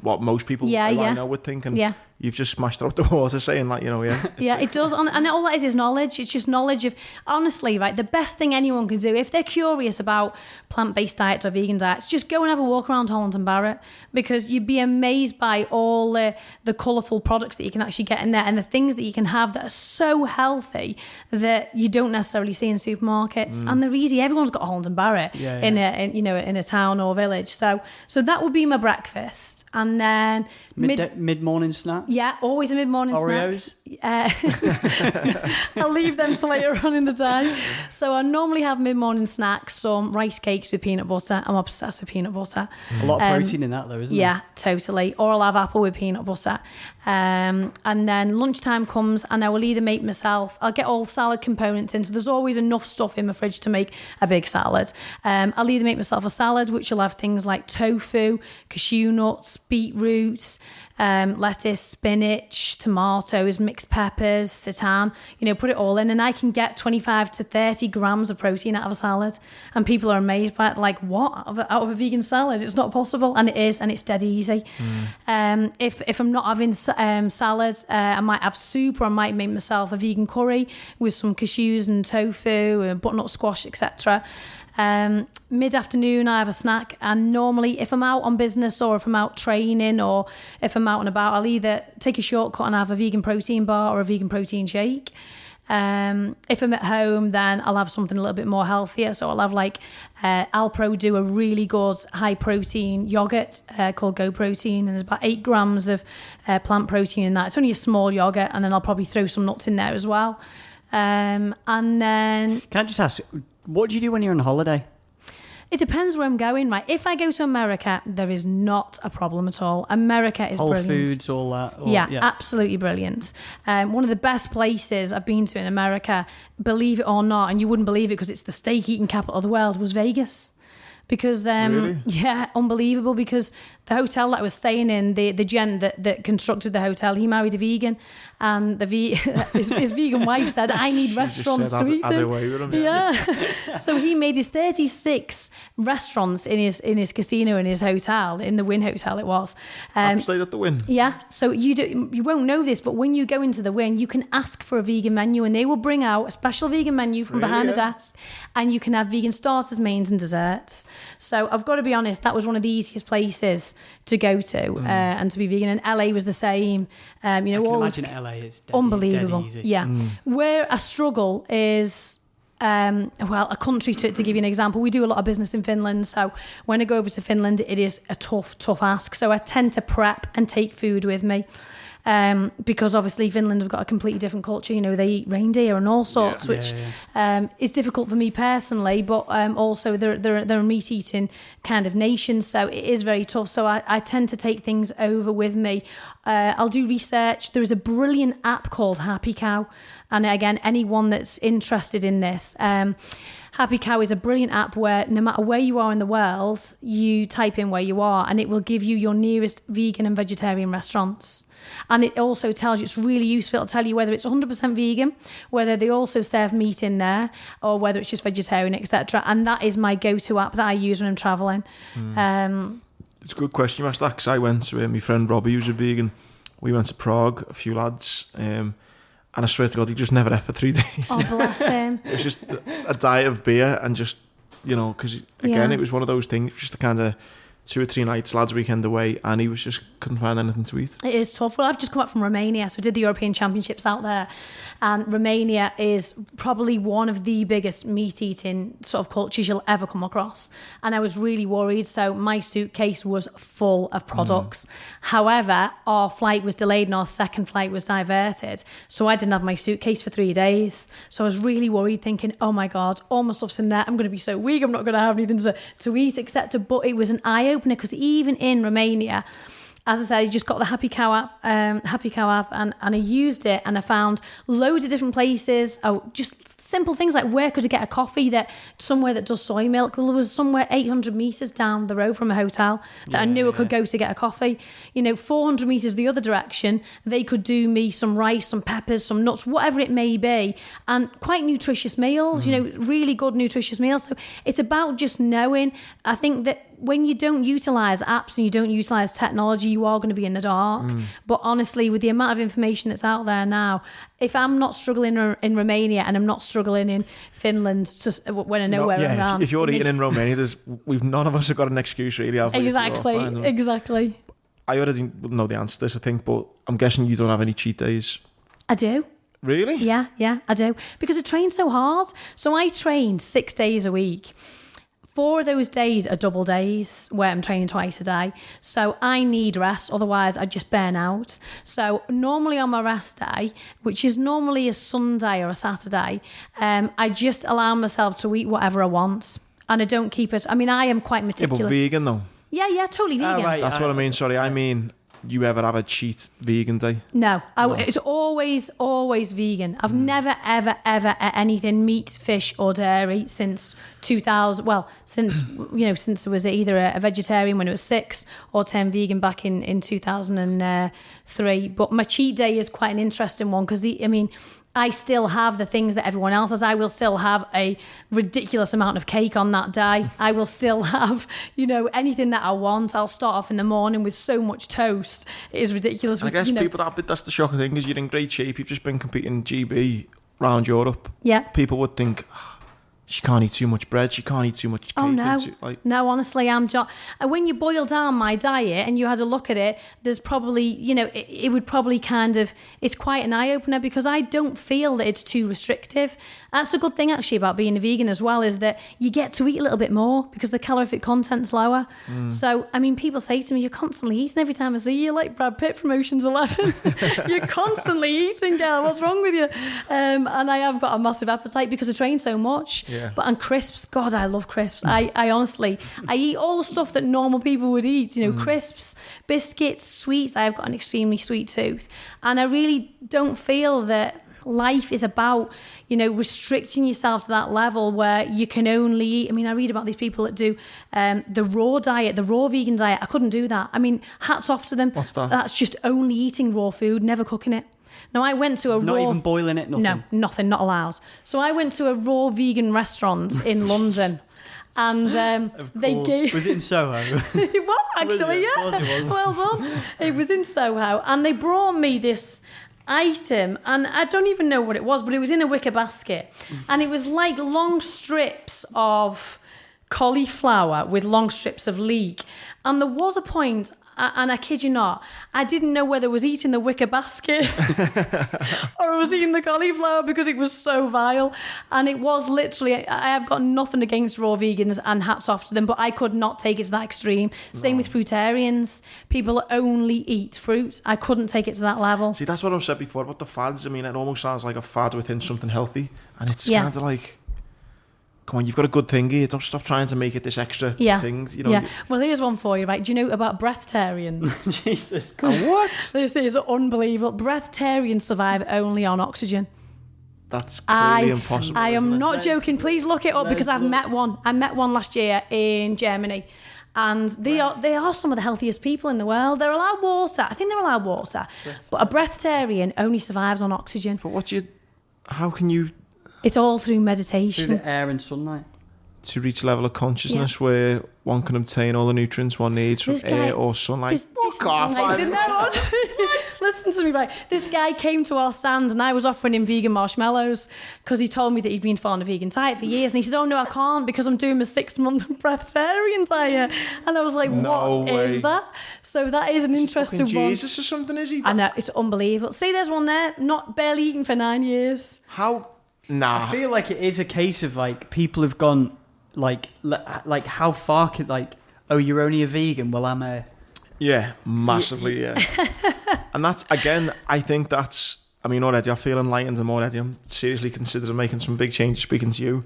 what most people I know would think, and you've just smashed it out the water saying like, yeah, it does. And all that is knowledge. It's just knowledge of, honestly, right, the best thing anyone can do, if they're curious about plant-based diets or vegan diets, just go and have a walk around Holland and Barrett, because you'd be amazed by all the colourful products that you can actually get in there and the things that you can have that are so healthy that you don't necessarily see in supermarkets. And they're easy. Everyone's got a Holland and Barrett in a town or village. So that would be my breakfast. And then mid-morning snack? Yeah, always a mid-morning Oreos? Snack. I'll leave them till later on in the day. So I normally have mid-morning snacks, some rice cakes with peanut butter. I'm obsessed with peanut butter. A lot of protein in that though, isn't there? Yeah, totally. Or I'll have apple with peanut butter. And then lunchtime comes and I will either make myself, I'll get all salad components in. So there's always enough stuff in my fridge to make a big salad. I'll either make myself a salad, which will have things like tofu, cashew nuts, beetroot, lettuce, spinach, tomatoes, mixed peppers, seitan, put it all in, and I can get 25 to 30 grams of protein out of a salad. And people are amazed by it, like, what? Out of a vegan salad? It's not possible. And it is, and it's dead easy. If I'm not having salad, I might have soup, or I might make myself a vegan curry with some cashews and tofu and butternut squash, etc. Mid-afternoon I have a snack, and normally if I'm out on business or if I'm out training or if I'm out and about, I'll either take a shortcut and have a vegan protein bar or a vegan protein shake. If I'm at home, then I'll have something a little bit more healthier. So I'll have Alpro do a really good high protein yogurt called Go Protein, and there's about 8 grams of plant protein in that. It's only a small yogurt, and then I'll probably throw some nuts in there as well. And then... Can I just ask, what do you do when you're on holiday? It depends where I'm going, right? If I go to America, there is not a problem at all. America is Whole brilliant. Foods, all that. Yeah, absolutely brilliant. One of the best places I've been to in America, believe it or not, and you wouldn't believe it because it's the steak eating capital of the world, was Vegas. Because really? Yeah, unbelievable, because the hotel that I was staying in, the gent that constructed the hotel, he married a vegan, and his vegan wife said, I need restaurants to eat in. Yeah. So he made his 36 restaurants in his casino, in his hotel, in the Wynn Hotel it was. Stayed at the Wynn. Yeah. So you won't know this, but when you go into the Wynn, you can ask for a vegan menu, and they will bring out a special vegan menu from behind the desk, and you can have vegan starters, mains and desserts. So I've got to be honest, that was one of the easiest places to go to and to be vegan. And LA was the same. I can imagine LA is unbelievable. Dead easy. Yeah. Where I struggle is a country, to give you an example. We do a lot of business in Finland, so when I go over to Finland, it is a tough ask. So I tend to prep and take food with me. Because obviously Finland have got a completely different culture. They eat reindeer and all sorts, which is difficult for me personally. But also they're a meat eating kind of nation, so it is very tough. So I tend to take things over with me. I'll do research. There is a brilliant app called Happy Cow, and again, anyone that's interested in this. Happy Cow is a brilliant app where no matter where you are in the world, you type in where you are and it will give you your nearest vegan and vegetarian restaurants. And it also tells you, it's really useful, it'll tell you whether it's 100% vegan, whether they also serve meat in there, or whether it's just vegetarian, etc. And that is my go-to app that I use when I'm travelling. It's a good question you asked that, because I went with my friend Robbie, who's a vegan. We went to Prague, a few lads, and I swear to God, he just never ate for 3 days. Oh, bless him. It was just a diet of beer and just, because again, it was one of those things, just a kind of 2 or 3 nights, lads' weekend away, and he was just couldn't find anything to eat. It is tough. Well, I've just come back from Romania, so I did the European Championships out there, and Romania is probably one of the biggest meat-eating sort of cultures you'll ever come across, and I was really worried, so my suitcase was full of products. However, our flight was delayed and our second flight was diverted, so I didn't have my suitcase for 3 days, so I was really worried, thinking, oh my God, all my stuff's in there, I'm going to be so weak, I'm not going to have anything to eat, etc. But it was an eye-opener, because even in Romania, as I said, I just got the Happy Cow app, and I used it, and I found loads of different places. Just simple things like, where could I get a coffee somewhere that does soy milk? Well, there was somewhere 800 meters down the road from a hotel that I knew I could go to get a coffee. 400 meters the other direction, they could do me some rice, some peppers, some nuts, whatever it may be, and quite nutritious meals. Really good nutritious meals. So it's about just knowing. I think that when you don't utilize apps and you don't utilize technology, you are going to be in the dark. But honestly, with the amount of information that's out there now, if I'm not struggling in Romania and I'm not struggling in Finland, just when I know where I'm at. If you're eating in Romania, none of us have got an excuse really, have we? Exactly. I already know the answer to this, I think, but I'm guessing you don't have any cheat days. I do. Really? Yeah, I do. Because I train so hard. So I train 6 days a week. 4 of those days are double days where I'm training twice a day. So I need rest, otherwise I just burn out. So normally on my rest day, which is normally a Sunday or a Saturday, I just allow myself to eat whatever I want. And I don't keep it. I mean, I am quite meticulous. Yeah, but vegan though? Yeah, totally vegan. Oh, right. That's what I mean. Sorry, I mean, you ever have a cheat vegan day? No. It's always vegan. I've never, ever ate anything meat, fish or dairy since 2000. Well, since I was either a vegetarian when I was 6 or 10 vegan back in 2003. But my cheat day is quite an interesting one because, I still have the things that everyone else has. I will still have a ridiculous amount of cake on that day. I will still have, anything that I want. I'll start off in the morning with so much toast. It is ridiculous. I guess that's the shocking thing, is you're in great shape. You've just been competing GB around Europe. Yeah. People would think, she can't eat too much bread, she can't eat too much cake. Oh, no. No, honestly, and when you boil down my diet and you had a look at it, there's probably, it would probably it's quite an eye-opener because I don't feel that it's too restrictive. That's the good thing, actually, about being a vegan as well, is that you get to eat a little bit more because the calorific content's lower. So, people say to me, you're constantly eating every time I see you, like Brad Pitt from Ocean's 11. You're constantly eating, girl. What's wrong with you? And I have got a massive appetite because I train so much. Yeah. And crisps, God, I love crisps. I honestly, I eat all the stuff that normal people would eat, crisps, biscuits, sweets. I've got an extremely sweet tooth. And I really don't feel that life is about, restricting yourself to that level where you can only eat. I read about these people that do the raw diet, the raw vegan diet. I couldn't do that. Hats off to them. What's that? That's just only eating raw food, never cooking it. Now, I went to a not raw... Not even boiling it, nothing? No, nothing, not allowed. So I went to a raw vegan restaurant in London. And they gave... Was it in Soho? It was, actually, yeah. Of course it was. Well done. It was in Soho. And they brought me this item, and I don't even know what it was, but it was in a wicker basket. And it was like long strips of cauliflower with long strips of leek. And there was a point... And I kid you not, I didn't know whether I was eating the wicker basket or I was eating the cauliflower because it was so vile. And it was literally, I have got nothing against raw vegans and hats off to them, but I could not take it to that extreme. Same with fruitarians. People that only eat fruit. I couldn't take it to that level. See, that's what I've said before about the fads. It almost sounds like a fad within something healthy. And it's kind of like... Come on, you've got a good thing here. Don't stop trying to make it this extra thing. Yeah. Well, here's one for you, right? Do you know about breatharians? Jesus Christ. What? This is unbelievable. Breatharians survive only on oxygen. That's clearly impossible. I am not joking. Please look it up because I've met one. I met one last year in Germany. And they are some of the healthiest people in the world. They're allowed water. I think they're allowed water. But a breatharian only survives on oxygen. But how can you... It's all through meditation. Through the air and sunlight. To reach a level of consciousness where one can obtain all the nutrients one needs from air or sunlight. Fuck off. Listen to me, right? This guy came to our stand and I was offering him vegan marshmallows because he told me that he'd been following a vegan diet for years. And he said, oh no, I can't because I'm doing my 6-month breatharian diet. And I was like, what is that? So that is an interesting one. Jesus or something, is he? I know, it's unbelievable. See, there's one there, not barely eating for 9 years. How... Nah. I feel like it is a case of people have gone like how far could you're only a vegan? Well, I'm a... Yeah, massively, yeah. And that's, again, I think that's... already I feel enlightened and already I'm seriously considering making some big changes speaking to you.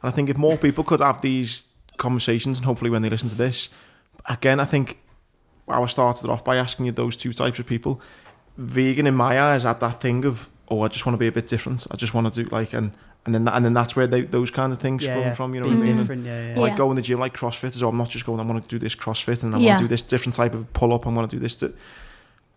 And I think if more people could have these conversations and hopefully when they listen to this, again, I think I started it off by asking you those two types of people. Vegan, in my eyes, had that thing of, I just want to be a bit different. I just want to do and then that's where those kind of things sprung from. You know what I mean? Different, Like going to the gym, like CrossFit. I'm not just going. I want to do this CrossFit, and I want to do this different type of pull up. I want to do this.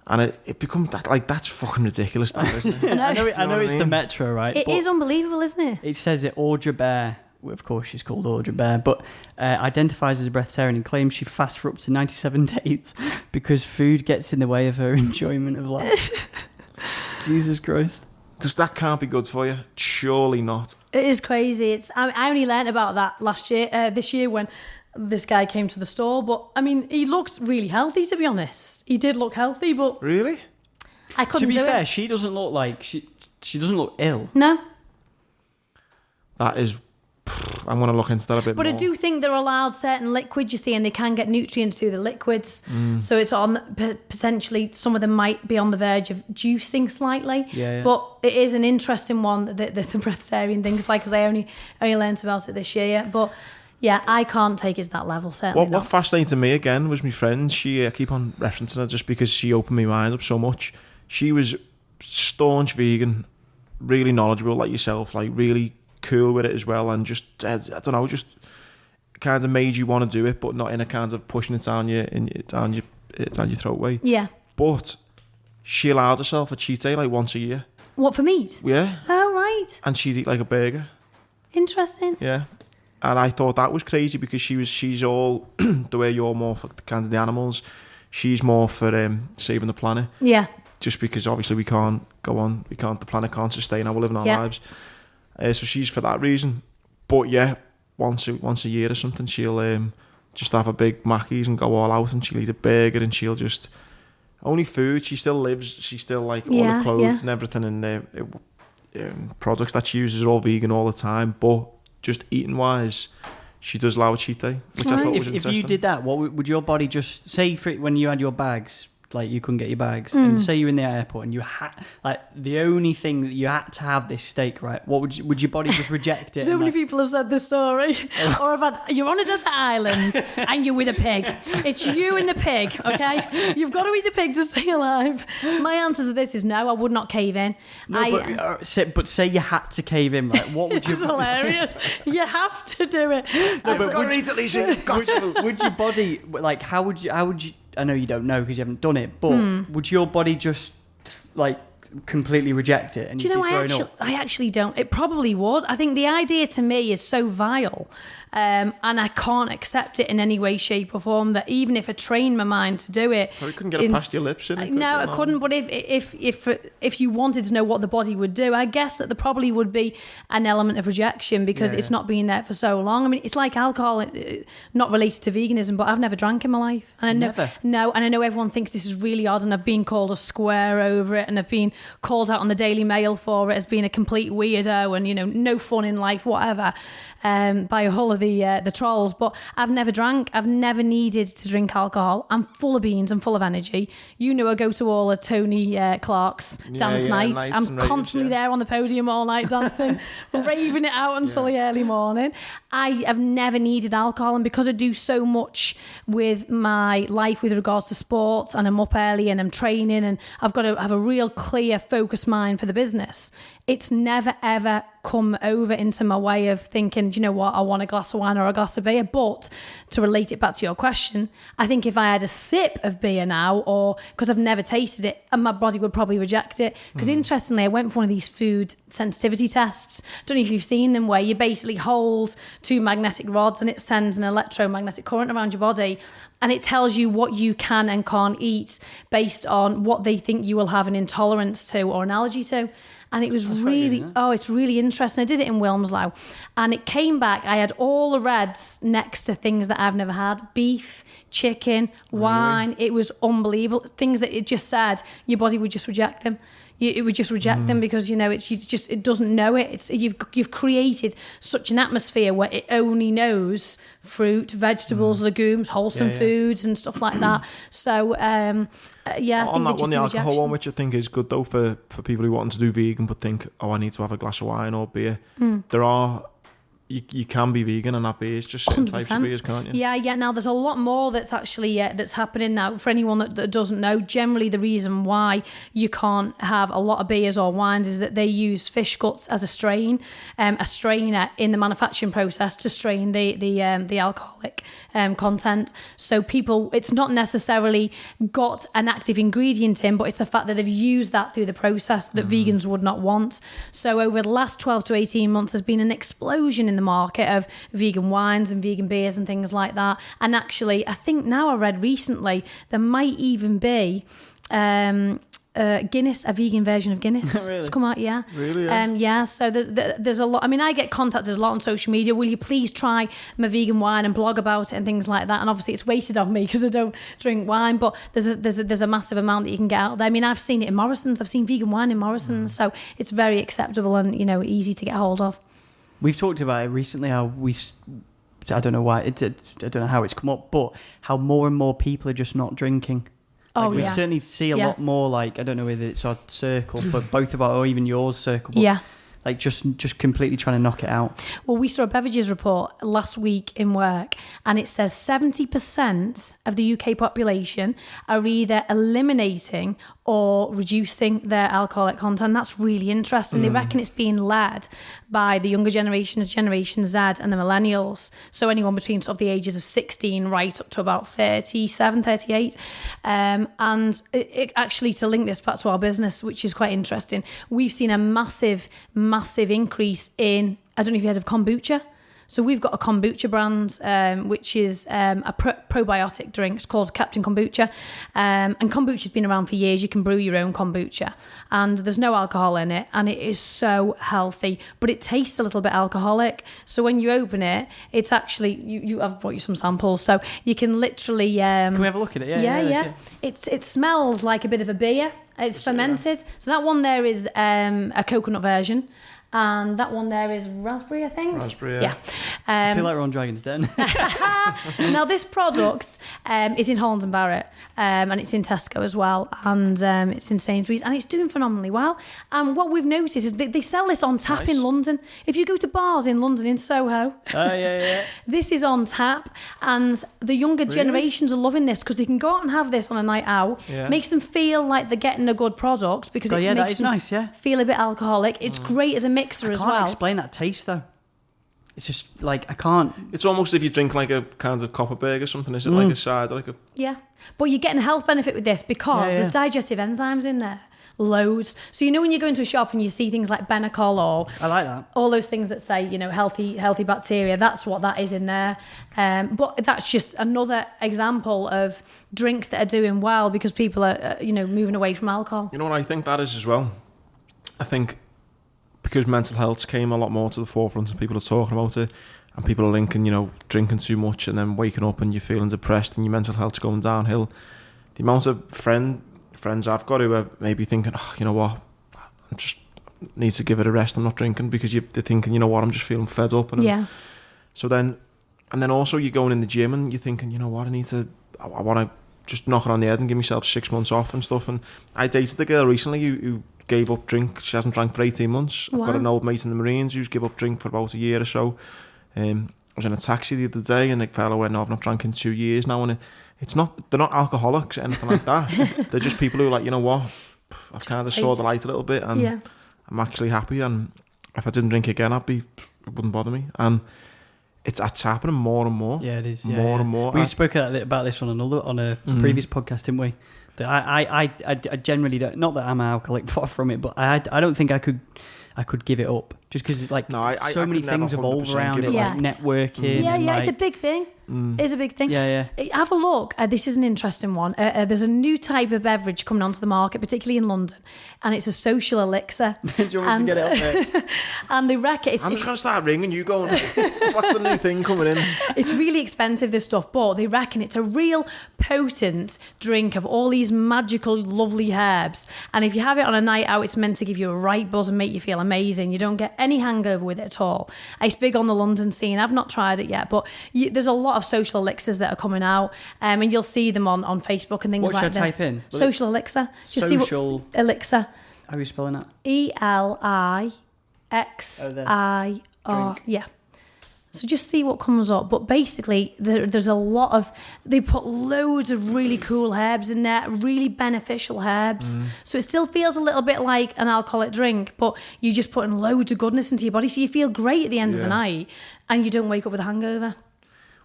And it becomes that that's fucking ridiculous. That, isn't it? I know it's the Metro, right? It is unbelievable, isn't it? It says it Audra Bear of course she's called Audrey Bear, but identifies as a breatharian and claims she fasts for up to 97 days because food gets in the way of her enjoyment of life. Jesus Christ. That can't be good for you. Surely not. It is crazy. I only learnt about that this year when this guy came to the stall. But I mean, he looked really healthy, to be honest. He did look healthy, but really, I couldn't do it. To be fair, she doesn't look like she doesn't look ill. No. That is. I'm going to look into that a bit more. But I do think they're allowed certain liquids, you see, and they can get nutrients through the liquids. So it's potentially some of them might be on the verge of juicing slightly. Yeah. But it is an interesting one, the breatharian thing, because I only learnt about it this year. But yeah, I can't take it to that level, certainly What fascinated me again was my friend. I keep on referencing her just because she opened my mind up so much. She was staunch vegan, really knowledgeable like yourself, like really cool with it as well, and just I don't know, just kind of made you want to do it, but not in a kind of pushing it down your throat way. Yeah. But she allowed herself a cheat day like once a year. What, for meat? Yeah. Oh, right. And she'd eat like a burger. Interesting. Yeah. And I thought that was crazy because she's all the way you're more for the kind of the animals. She's more for saving the planet. Yeah. Just because obviously we can't go on, the planet can't sustain how we're living our lives. So she's for that reason. But yeah, once a year or something, she'll just have a big Mackey's and go all out, and she'll eat a burger, and she'll just only food. She still lives. She's still like all the clothes and everything, and products that she uses are all vegan all the time. But just eating wise, she does allow a cheat day, which I thought was interesting. If you did that, what would your body just say when you had your bags? Like you couldn't get your bags, and say you're in the airport and you had the only thing that you had to have this steak, right? What would your body just reject it? Do you know how many people have said this story? Or about you're on a desert island and you're with a pig. It's you and the pig, okay? You've got to eat the pig to stay alive. My answer to this is no. I would not cave in. But say you had to cave in, right? What would you? This is hilarious. You have to do it. I've got to eat at least. Would your body like? How would you? I know you don't know because you haven't done it, but would your body just like completely reject it? And do you know, I actually don't. It probably would. I think the idea to me is so vile, and I can't accept it in any way, shape, or form. That even if I trained my mind to do it, you couldn't get it past your lips. No, I couldn't. But if you wanted to know what the body would do, I guess that there probably would be an element of rejection because it's not been there for so long. I mean, it's like alcohol, not related to veganism, but I've never drank in my life, and I know and I know everyone thinks this is really odd, and I've been called a square over it, and I've been called out on the Daily Mail for it as being a complete weirdo and no fun in life, whatever. By a whole of the trolls, but I've never drank. I've never needed to drink alcohol. I'm full of beans. I'm full of energy. I go to all of Tony Clark's dance nights. I'm constantly there on the podium all night dancing, raving it out until the early morning. I have never needed alcohol, and because I do so much with my life with regards to sports, and I'm up early and I'm training, and I've got to have a real clear, focused mind for the business. It's never, ever come over into my way of thinking, do you know what, I want a glass of wine or a glass of beer. But to relate it back to your question, I think if I had a sip of beer now, or because I've never tasted it, and my body would probably reject it. Because interestingly, I went for one of these food sensitivity tests. Don't know if you've seen them, where you basically hold two magnetic rods and it sends an electromagnetic current around your body. And it tells you what you can and can't eat based on what they think you will have an intolerance to or an allergy to. And it was it's really interesting. I did it in Wilmslow, and it came back. I had all the reds next to things that I've never had: beef, chicken, wine. Really? It was unbelievable. Things that it just said your body would just reject them. It would just reject them because it doesn't know it. You've created such an atmosphere where it only knows fruit, vegetables, legumes, wholesome foods, and stuff like that. So on that one, the alcohol one, which I think is good though for people who want to do vegan but think, I need to have a glass of wine or beer. There are. You can be vegan and have beers, just certain 100%. Types of beers, can't you? Yeah. Now, there's a lot more that's actually that's happening now. For anyone that doesn't know, generally the reason why you can't have a lot of beers or wines is that they use fish guts as a strainer in the manufacturing process to strain the alcoholic content. So people, it's not necessarily got an active ingredient in, but it's the fact that they've used that through the process that vegans would not want. So over the last 12 to 18 months, there's been an explosion in the the market of vegan wines and vegan beers and things like that. And actually, I think now I read recently there might even be Guinness, a vegan version of Guinness. Really? It's come out, yeah. Really? Yeah. Yeah, so there's a lot. I mean, I get contacted a lot on social media. Will you please try my vegan wine and blog about it and things like that? And obviously, it's wasted on me because I don't drink wine. But there's a massive amount that you can get out there. I mean, I've seen it in Morrison's. I've seen vegan wine in Morrison's, so it's very acceptable and easy to get hold of. We've talked about it recently. How I don't know why. I don't know how it's come up, but how more and more people are just not drinking. We certainly see a lot more, like, I don't know whether it's our circle, but both of our, or even yours circle, but like just completely trying to knock it out. Well, we saw a beverages report last week in work, and it says 70% of the UK population are either eliminating or reducing their alcoholic content. That's really interesting. They reckon it's being led by the younger generations, Generation Z and the millennials. So anyone between sort of the ages of 16 right up to about 37, 38. And it actually, to link this back to our business, which is quite interesting, we've seen a massive increase in, I don't know if you heard of kombucha. So we've got a kombucha brand, which is a probiotic drink. It's called Captain Kombucha. And kombucha's been around for years. You can brew your own kombucha. And there's no alcohol in it. And it is so healthy. But it tastes a little bit alcoholic. So when you open it, it's actually... I've brought you some samples. So you can literally... Can we have a look at it? Yeah. It smells like a bit of a beer. It's fermented. So that one there is a coconut version. And that one there is raspberry, I think. Raspberry, yeah. I feel like we're on Dragon's Den. Now, this product is in Holland & Barrett, and it's in Tesco as well, and it's in Sainsbury's, and it's doing phenomenally well. And what we've noticed is they sell this on tap in London. If you go to bars in London, in Soho, this is on tap, and the younger generations are loving this because they can go out and have this on a night out. Yeah. Makes them feel like they're getting a good product because it makes them feel a bit alcoholic. It's great as a mixer as well. I can't explain that taste though. It's just like I can't. It's almost if you drink like a kind of Copperberg or something. Is it like a cider? Like a... Yeah, but you're getting a health benefit with this because there's digestive enzymes in there. Loads. So when you go into a shop and you see things like Benecol or I like that. All those things that say healthy bacteria, that's what that is in there. But that's just another example of drinks that are doing well because people are moving away from alcohol. You know what I think that is as well? I think because mental health came a lot more to the forefront and people are talking about it and people are linking, drinking too much and then waking up and you're feeling depressed and your mental health's going downhill. The amount of friends I've got who are maybe thinking, oh, you know what, I just need to give it a rest, I'm not drinking, because they're thinking, you know what, I'm just feeling fed up. And so then also you're going in the gym and you're thinking, you know what, I want to just knock it on the head and give myself 6 months off and stuff. And I dated a girl recently who gave up drink. She hasn't drank for 18 months. I've got an old mate in the Marines who's give up drink for about a year or so. I was in a taxi the other day and the fellow went, no, I've not drank in 2 years now. And they're not alcoholics or anything like that. They're just people who are like, you know what, I've kind of saw the light a little bit and I'm actually happy. And if I didn't drink again, it wouldn't bother me. And it's happening more and more. Yeah, it is. More and more. We spoke about this on a previous podcast, didn't we? That I generally don't. Not that I'm an alcoholic, far from it, but I don't think I could give it up just because so many things evolve around it, like networking. Yeah, it's a big thing. It's a big thing. Yeah. Have a look. This is an interesting one. There's a new type of beverage coming onto the market, particularly in London, and it's a social elixir. Do you want me to get it up there? And they reckon I'm just going to start ringing you going, what's the new thing coming in? It's really expensive, this stuff, but they reckon it's a real potent drink of all these magical, lovely herbs. And if you have it on a night out, it's meant to give you a right buzz and make you feel amazing. You don't get any hangover with it at all. It's big on the London scene. I've not tried it yet, but there's a lot of social elixirs that are coming out, and you'll see them on Facebook and things what like this. What should I type in? Social elixir. Just social elixir. How are you spelling that? ELIXIR. Yeah. So just see what comes up. But basically, there's a lot of... They put loads of really cool herbs in there, really beneficial herbs. So it still feels a little bit like an alcoholic drink, but you're just putting loads of goodness into your body, so you feel great at the end of the night, and you don't wake up with a hangover.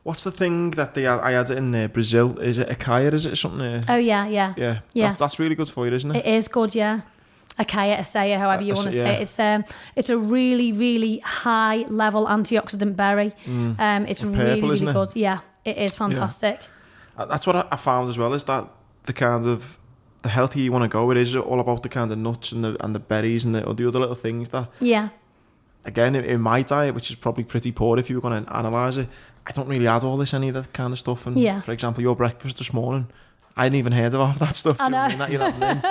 What's the thing that I had it in Brazil? Is it Acai? Is it something? Oh, yeah. That's really good for you, isn't it? It is good, yeah. Acacia, Acea, however you want to say it. It's a really, really high level antioxidant berry. It's really, purple, really good. Yeah, it is fantastic. Yeah. That's what I found as well, is that the kind of the healthier you want to go, it is all about the kind of nuts and the berries and the other little things that. Yeah. Again, in my diet, which is probably pretty poor if you were going to analyse it, I don't really add any of that kind of stuff. And for example, your breakfast this morning, I hadn't even heard of all that stuff. I know. That you're having in.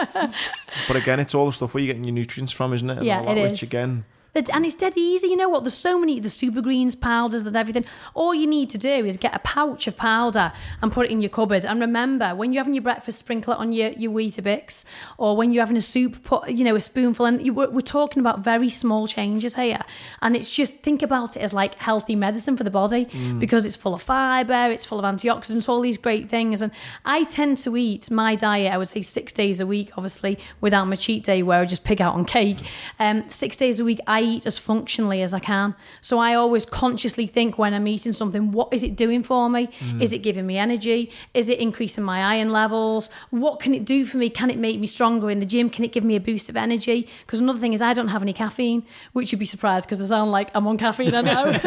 But again, it's all the stuff where you're getting your nutrients from, isn't it? And yeah, all that, it which is. Again... And it's dead easy, you know what? There's so many, the super greens powders and everything. All you need to do is get a pouch of powder and put it in your cupboard. And remember, when you're having your breakfast, sprinkle it on your Weetabix, or when you're having a soup, put a spoonful. And we're talking about very small changes here. And it's just, think about it as like healthy medicine for the body, because it's full of fibre, it's full of antioxidants, all these great things. And I tend to eat my diet, I would say 6 days a week, obviously, without my cheat day where I just pig out on cake. 6 days a week, I eat as functionally as I can. So I always consciously think when I'm eating something, what is it doing for me? Is it giving me energy? Is it increasing my iron levels? What can it do for me? Can it make me stronger in the gym? Can it give me a boost of energy? Because another thing is I don't have any caffeine, which you'd be surprised because I sound like I'm on caffeine, I know.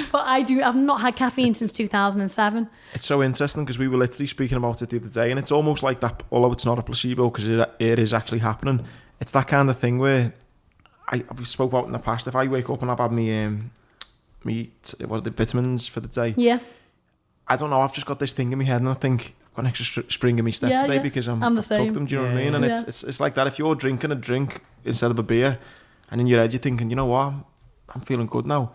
But I've not had caffeine since 2007. It's so interesting because we were literally speaking about it the other day, and it's almost like that, although it's not a placebo because it is actually happening. It's that kind of thing where I've spoke about in the past. If I wake up and I've had the vitamins for the day, I don't know, I've just got this thing in my head and I think I've got an extra spring in my step today because I've took them. Do you know what I mean? And it's like that. If you're drinking a drink instead of a beer, and in your head you're thinking, you know what, I'm feeling good now,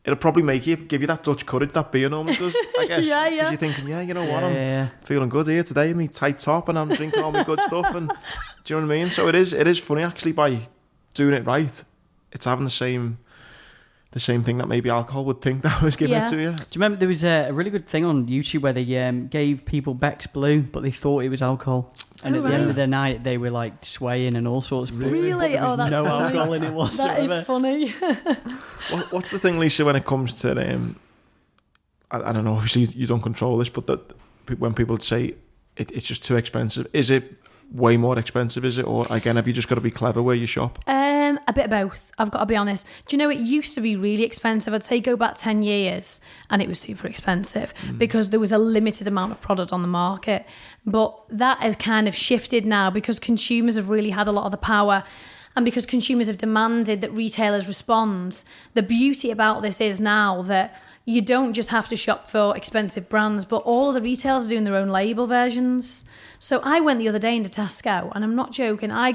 it'll probably give you that Dutch courage that beer normally does, I guess. Because you're thinking, you know what, I'm feeling good here today, me tight top, and I'm drinking all my good stuff, and do you know what I mean? So it is funny actually, by doing it right, it's having the same thing that maybe alcohol would think that was giving it to you. Do you remember there was a really good thing on YouTube where they gave people Beck's Blue, but they thought it was alcohol, and at the end of the night they were like swaying and all sorts of really? Oh, that's no funny. Alcohol in it whatsoever. That is funny. What's the thing, Lisa, when it comes to I don't know, obviously you don't control this, but when people say it's just too expensive, is it way more expensive, is it? Or again, have you just got to be clever where you shop? A bit of both, I've got to be honest. Do you know, it used to be really expensive. I'd say go back 10 years and it was super expensive because there was a limited amount of product on the market. But that has kind of shifted now because consumers have really had a lot of the power, and because consumers have demanded that retailers respond. The beauty about this is now that you don't just have to shop for expensive brands, but all of the retailers are doing their own label versions. So I went the other day into Tesco, and I'm not joking, I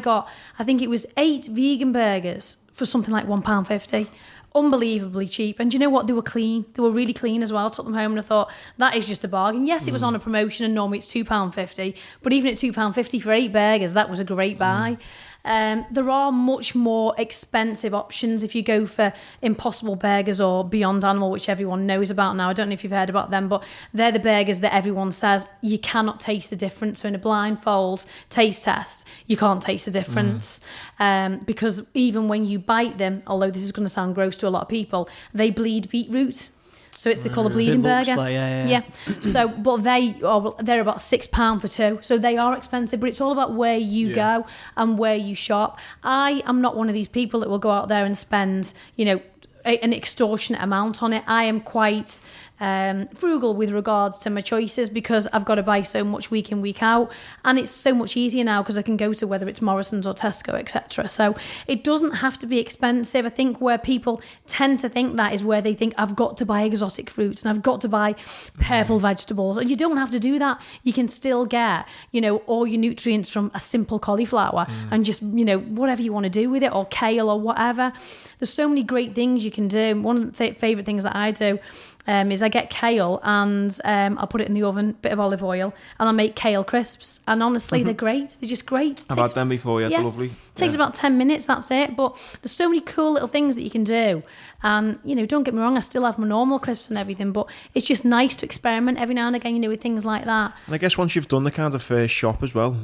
think it was 8 vegan burgers for something like £1.50. Unbelievably cheap. And do you know what? They were clean. They were really clean as well. I took them home and I thought, that is just a bargain. Yes, it was on a promotion and normally it's £2.50, but even at £2.50 for 8 burgers, that was a great buy. There are much more expensive options if you go for Impossible Burgers or Beyond Animal, which everyone knows about now. I don't know if you've heard about them, but they're the burgers that everyone says you cannot taste the difference. So in a blindfold taste test, you can't taste the difference because even when you bite them, although this is going to sound gross to a lot of people, they bleed beetroot. So it's the colour bleeding burger. Like, So, but they're about £6 for 2. So they are expensive, but it's all about where you go and where you shop. I am not one of these people that will go out there and spend, an extortionate amount on it. I am quite frugal with regards to my choices because I've got to buy so much week in, week out, and it's so much easier now because I can go to whether it's Morrison's or Tesco, etc. So it doesn't have to be expensive. I think where people tend to think that is where they think I've got to buy exotic fruits and I've got to buy purple vegetables, and you don't have to do that. You can still get all your nutrients from a simple cauliflower and just whatever you want to do with it, or kale or whatever. There's so many great things you can do. One of the favourite things that I do is I get kale and I'll put it in the oven, bit of olive oil, and I'll make kale crisps. And honestly, they're great. They're just great. I've had them before, they're lovely. Takes about 10 minutes, that's it. But there's so many cool little things that you can do. And, don't get me wrong, I still have my normal crisps and everything, but it's just nice to experiment every now and again, with things like that. And I guess once you've done the kind of first shop as well,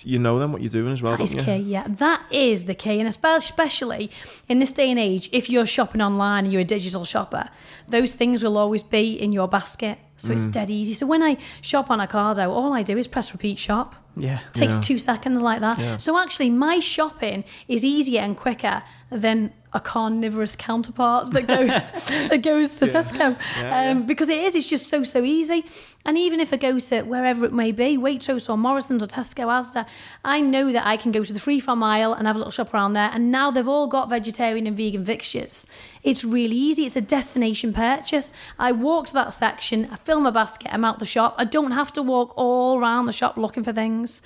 you know then what you're doing as well, don't you? That is key, that is the key. And especially in this day and age, if you're shopping online and you're a digital shopper, those things will always be in your basket. So it's dead easy. So when I shop on Ocado, all I do is press repeat shop. Yeah. It takes 2 seconds like that. Yeah. So actually my shopping is easier and quicker than a carnivorous counterpart that goes to Tesco. Because it's just so easy. And even if I go to wherever it may be, Waitrose or Morrison's or Tesco, Asda, I know that I can go to the free from aisle and have a little shop around there. And now they've all got vegetarian and vegan fixtures. It's really easy. It's a destination purchase. I walk to that section, I fill my basket, I'm out the shop. I don't have to walk all around the shop looking for things.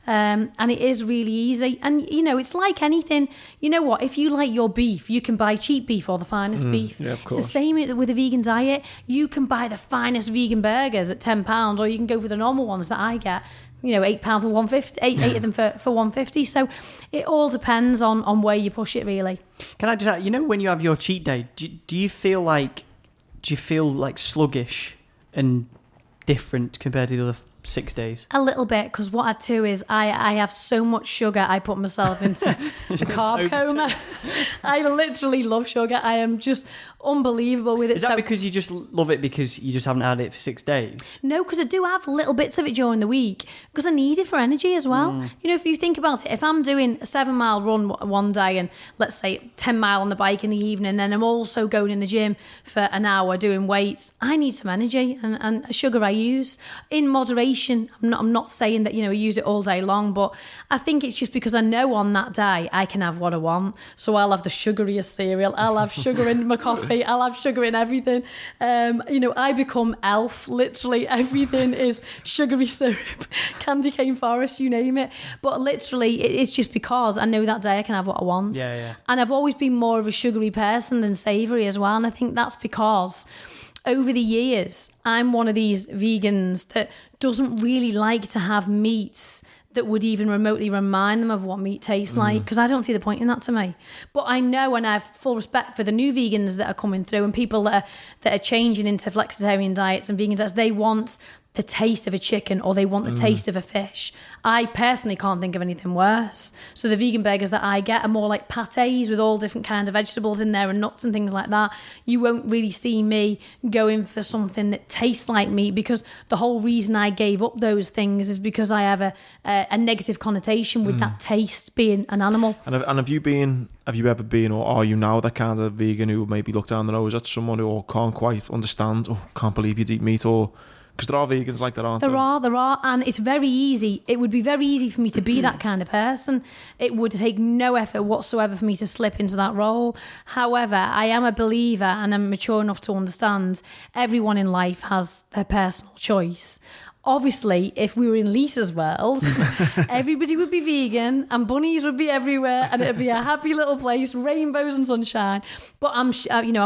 And it is really easy. And, it's like anything. You know what? If you like your beef, you can buy cheap beef or the finest beef. Yeah, of course. It's the same with a vegan diet. You can buy the finest vegan burgers at £10, or you can go for the normal ones that I get. £8 for 150, eight of them for 150. So it all depends on where you push it, really. Can I just, when you have your cheat day, do you feel like sluggish and different compared to the other 6 days? A little bit, because what I do is I have so much sugar, I put myself into a carb coma. I literally love sugar. I am just unbelievable with it. Is that because you just love it because you just haven't had it for 6 days? No, because I do have little bits of it during the week because I need it for energy as well. If you think about it, if I'm doing a 7-mile run one day and let's say 10 mile on the bike in the evening, then I'm also going in the gym for an hour doing weights, I need some energy and sugar I use in moderation. I'm not saying that, I use it all day long, but I think it's just because I know on that day I can have what I want. So I'll have the sugariest cereal, I'll have sugar in my coffee, I'll have sugar in everything. I become Elf. Literally everything is sugary syrup, candy cane forest, you name it. But literally it's just because I know that day I can have what I want. Yeah. And I've always been more of a sugary person than savoury as well. And I think that's because over the years, I'm one of these vegans that doesn't really like to have meats that would even remotely remind them of what meat tastes like, because I don't see the point in that to me. But I know, and I have full respect for the new vegans that are coming through and people that are changing into flexitarian diets and vegan diets. They want the taste of a chicken or they want the taste of a fish. I personally can't think of anything worse. So the vegan burgers that I get are more like pâtés with all different kinds of vegetables in there and nuts and things like that. You won't really see me going for something that tastes like meat, because the whole reason I gave up those things is because I have a negative connotation with that taste being an animal. And have you ever been, or are you now that kind of vegan who maybe look down the nose at someone who can't quite understand, can't believe you'd eat meat, or... Because there are vegans like that, aren't there? There are, and it's very easy. It would be very easy for me to be that kind of person. It would take no effort whatsoever for me to slip into that role. However, I am a believer and I'm mature enough to understand everyone in life has their personal choice. Obviously, if we were in Lisa's world, everybody would be vegan and bunnies would be everywhere and it'd be a happy little place, rainbows and sunshine. But I'm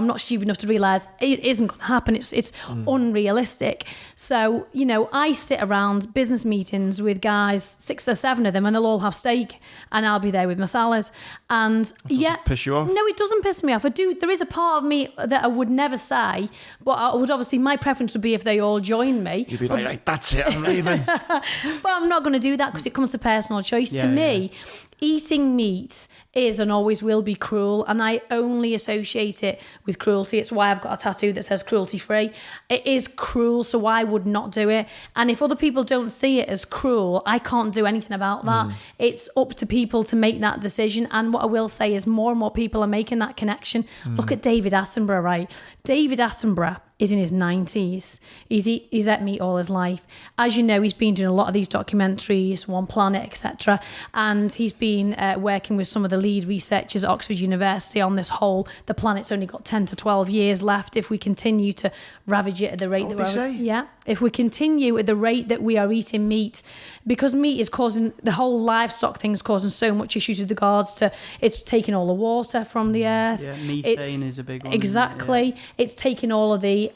not stupid enough to realise it isn't going to happen. It's unrealistic. So, I sit around business meetings with guys, 6 or 7 of them, and they'll all have steak and I'll be there with my salad. And that doesn't piss you off? No, it doesn't piss me off. There is a part of me that I would never say, but I would obviously, my preference would be if they all join me. You'd be like, right, that's it, I'm leaving. But I'm not going to do that because it comes to personal choice. To me, eating meat is and always will be cruel, and I only associate it with cruelty. It's why I've got a tattoo that says cruelty free. It is cruel, so I would not do it. And if other people don't see it as cruel, I can't do anything about that. It's up to people to make that decision. And what I will say is more and more people are making that connection. Look at David Attenborough, right? David Attenborough is in his 90s. He's ate meat all his life. As you know, he's been doing a lot of these documentaries, One Planet, etc. And he's been working with some of the lead researchers at Oxford University on this whole, the planet's only got 10 to 12 years left if we continue to ravage it at the rate that we're... Yeah. If we continue at the rate that we are eating meat, because meat is causing, the whole livestock thing is causing so much issues with regards to, it's taking all the water from the earth. Yeah, methane is a big one. Exactly. Yeah. It's taking all of the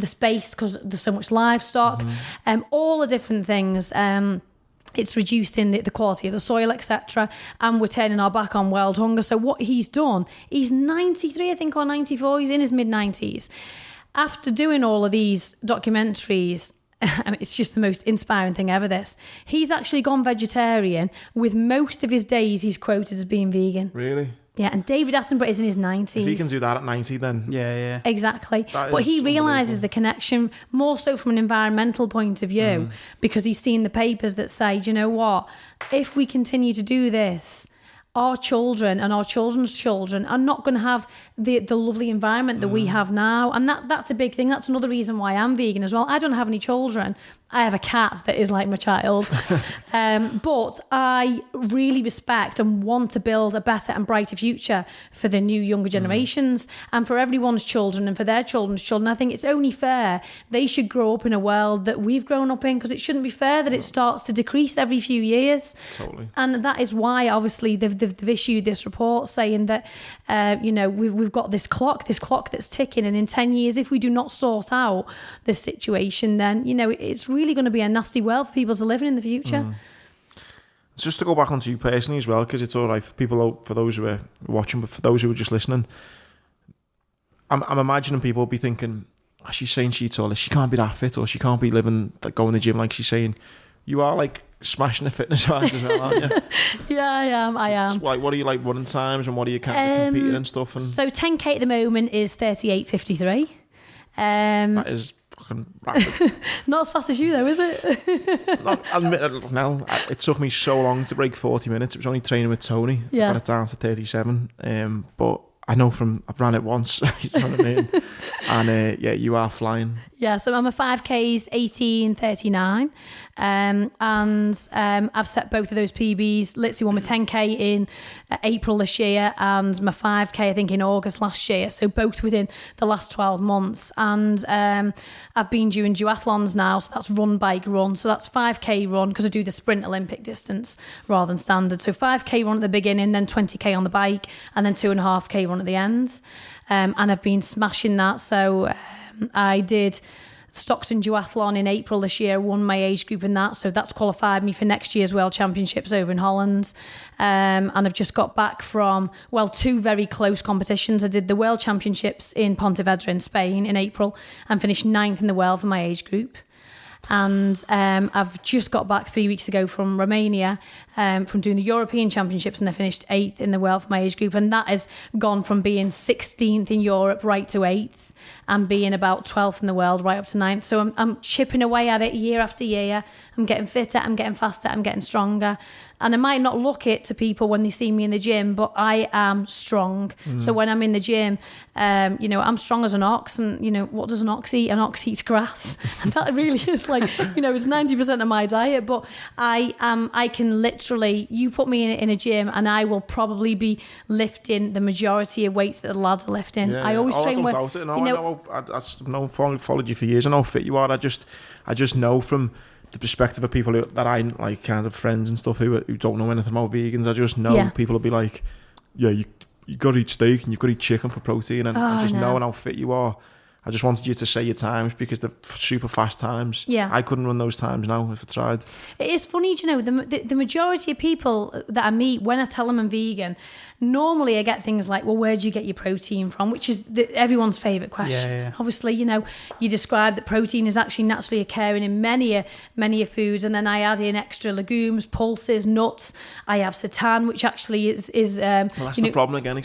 space because there's so much livestock, all the different things. It's reducing the quality of the soil, etc. And we're turning our back on world hunger. So what he's done, he's 93, I think, or 94. He's in his mid-90s. After doing all of these documentaries, I mean, it's just the most inspiring thing ever, this. He's actually gone vegetarian. With most of his days, he's quoted as being vegan. Really? Yeah, and David Attenborough is in his 90s. If he can do that at 90, then... Yeah. Exactly. But he realises the connection more so from an environmental point of view, because he's seen the papers that say, do you know what? If we continue to do this, our children and our children's children are not going to have the lovely environment that we have now. And that's a big thing. That's another reason why I'm vegan as well. I don't have any children. I have a cat that is like my child. But I really respect and want to build a better and brighter future for the new younger generations and for everyone's children and for their children's children. I think it's only fair they should grow up in a world that we've grown up in, because it shouldn't be fair that it starts to decrease every few years. Totally. And that is why, obviously, they've issued this report saying that, we've got this clock that's ticking, and in 10 years, if we do not sort out this situation, then, it's really going to be a nasty world for people to live in the future. Just to go back onto you personally as well, because it's all right for people, for those who are watching, but for those who are just listening, I'm imagining people will be thinking, oh, she's saying she eats all this, she can't be that fit, or she can't be living, like, going to the gym like she's saying. You are, like, smashing the fitness wise as well, aren't you? Yeah, I am. So, like, what are you, like, running times, and what are you kind of competing and stuff? And so 10k at the moment is 38:53. That is fucking rapid. Not as fast as you though, is it? No, it took me so long to break 40 minutes. It was only training with Tony. Yeah. I got it down to 37. But I know I've ran it once, you know what I mean? And you are flying. Yeah, so I'm a 5Ks 18:39. And I've set both of those PBs. Literally won my 10K in April this year, and my 5K I think in August last year. So both within the last 12 months. And I've been doing duathlons now, so that's run, bike, run. So that's 5K run, because I do the sprint Olympic distance rather than standard. So 5K run at the beginning, then 20K on the bike, and then 2.5K run at the end. And I've been smashing that. So I did Stockton Duathlon in April this year, won my age group in that, so that's qualified me for next year's World Championships over in Holland. And I've just got back from, two very close competitions. I did the World Championships in Pontevedra in Spain in April and finished 9th in the world for my age group. And I've just got back 3 weeks ago from Romania from doing the European Championships, and I finished 8th in the world for my age group, and that has gone from being 16th in Europe right to 8th, and being about 12th in the world right up to 9th. So I'm chipping away at it year after year. I'm getting fitter, I'm getting faster, I'm getting stronger. And I might not look it to people when they see me in the gym, but I am strong. So when I'm in the gym, I'm strong as an ox. And, what does an ox eat? An ox eats grass. And that really is like, it's 90% of my diet. But I can literally, you put me in a gym and I will probably be lifting the majority of weights that the lads are lifting. Yeah, I always train I followed you for years. I know how fit you are. I just know from the perspective of people that I like, kind of friends and stuff who don't know anything about vegans. I just know people will be like, yeah, you got to eat steak and you've got to eat chicken for protein, and just knowing how fit you are. I just wanted you to say your times, because they're super fast times. Yeah. I couldn't run those times now if I tried. It is funny, the majority of people that I meet, when I tell them I'm vegan, normally I get things like, well, where do you get your protein from? Which is everyone's favourite question. Yeah. Obviously, you describe that protein is actually naturally occurring in many foods, and then I add in extra legumes, pulses, nuts. I have seitan, which actually is well, that's the problem again.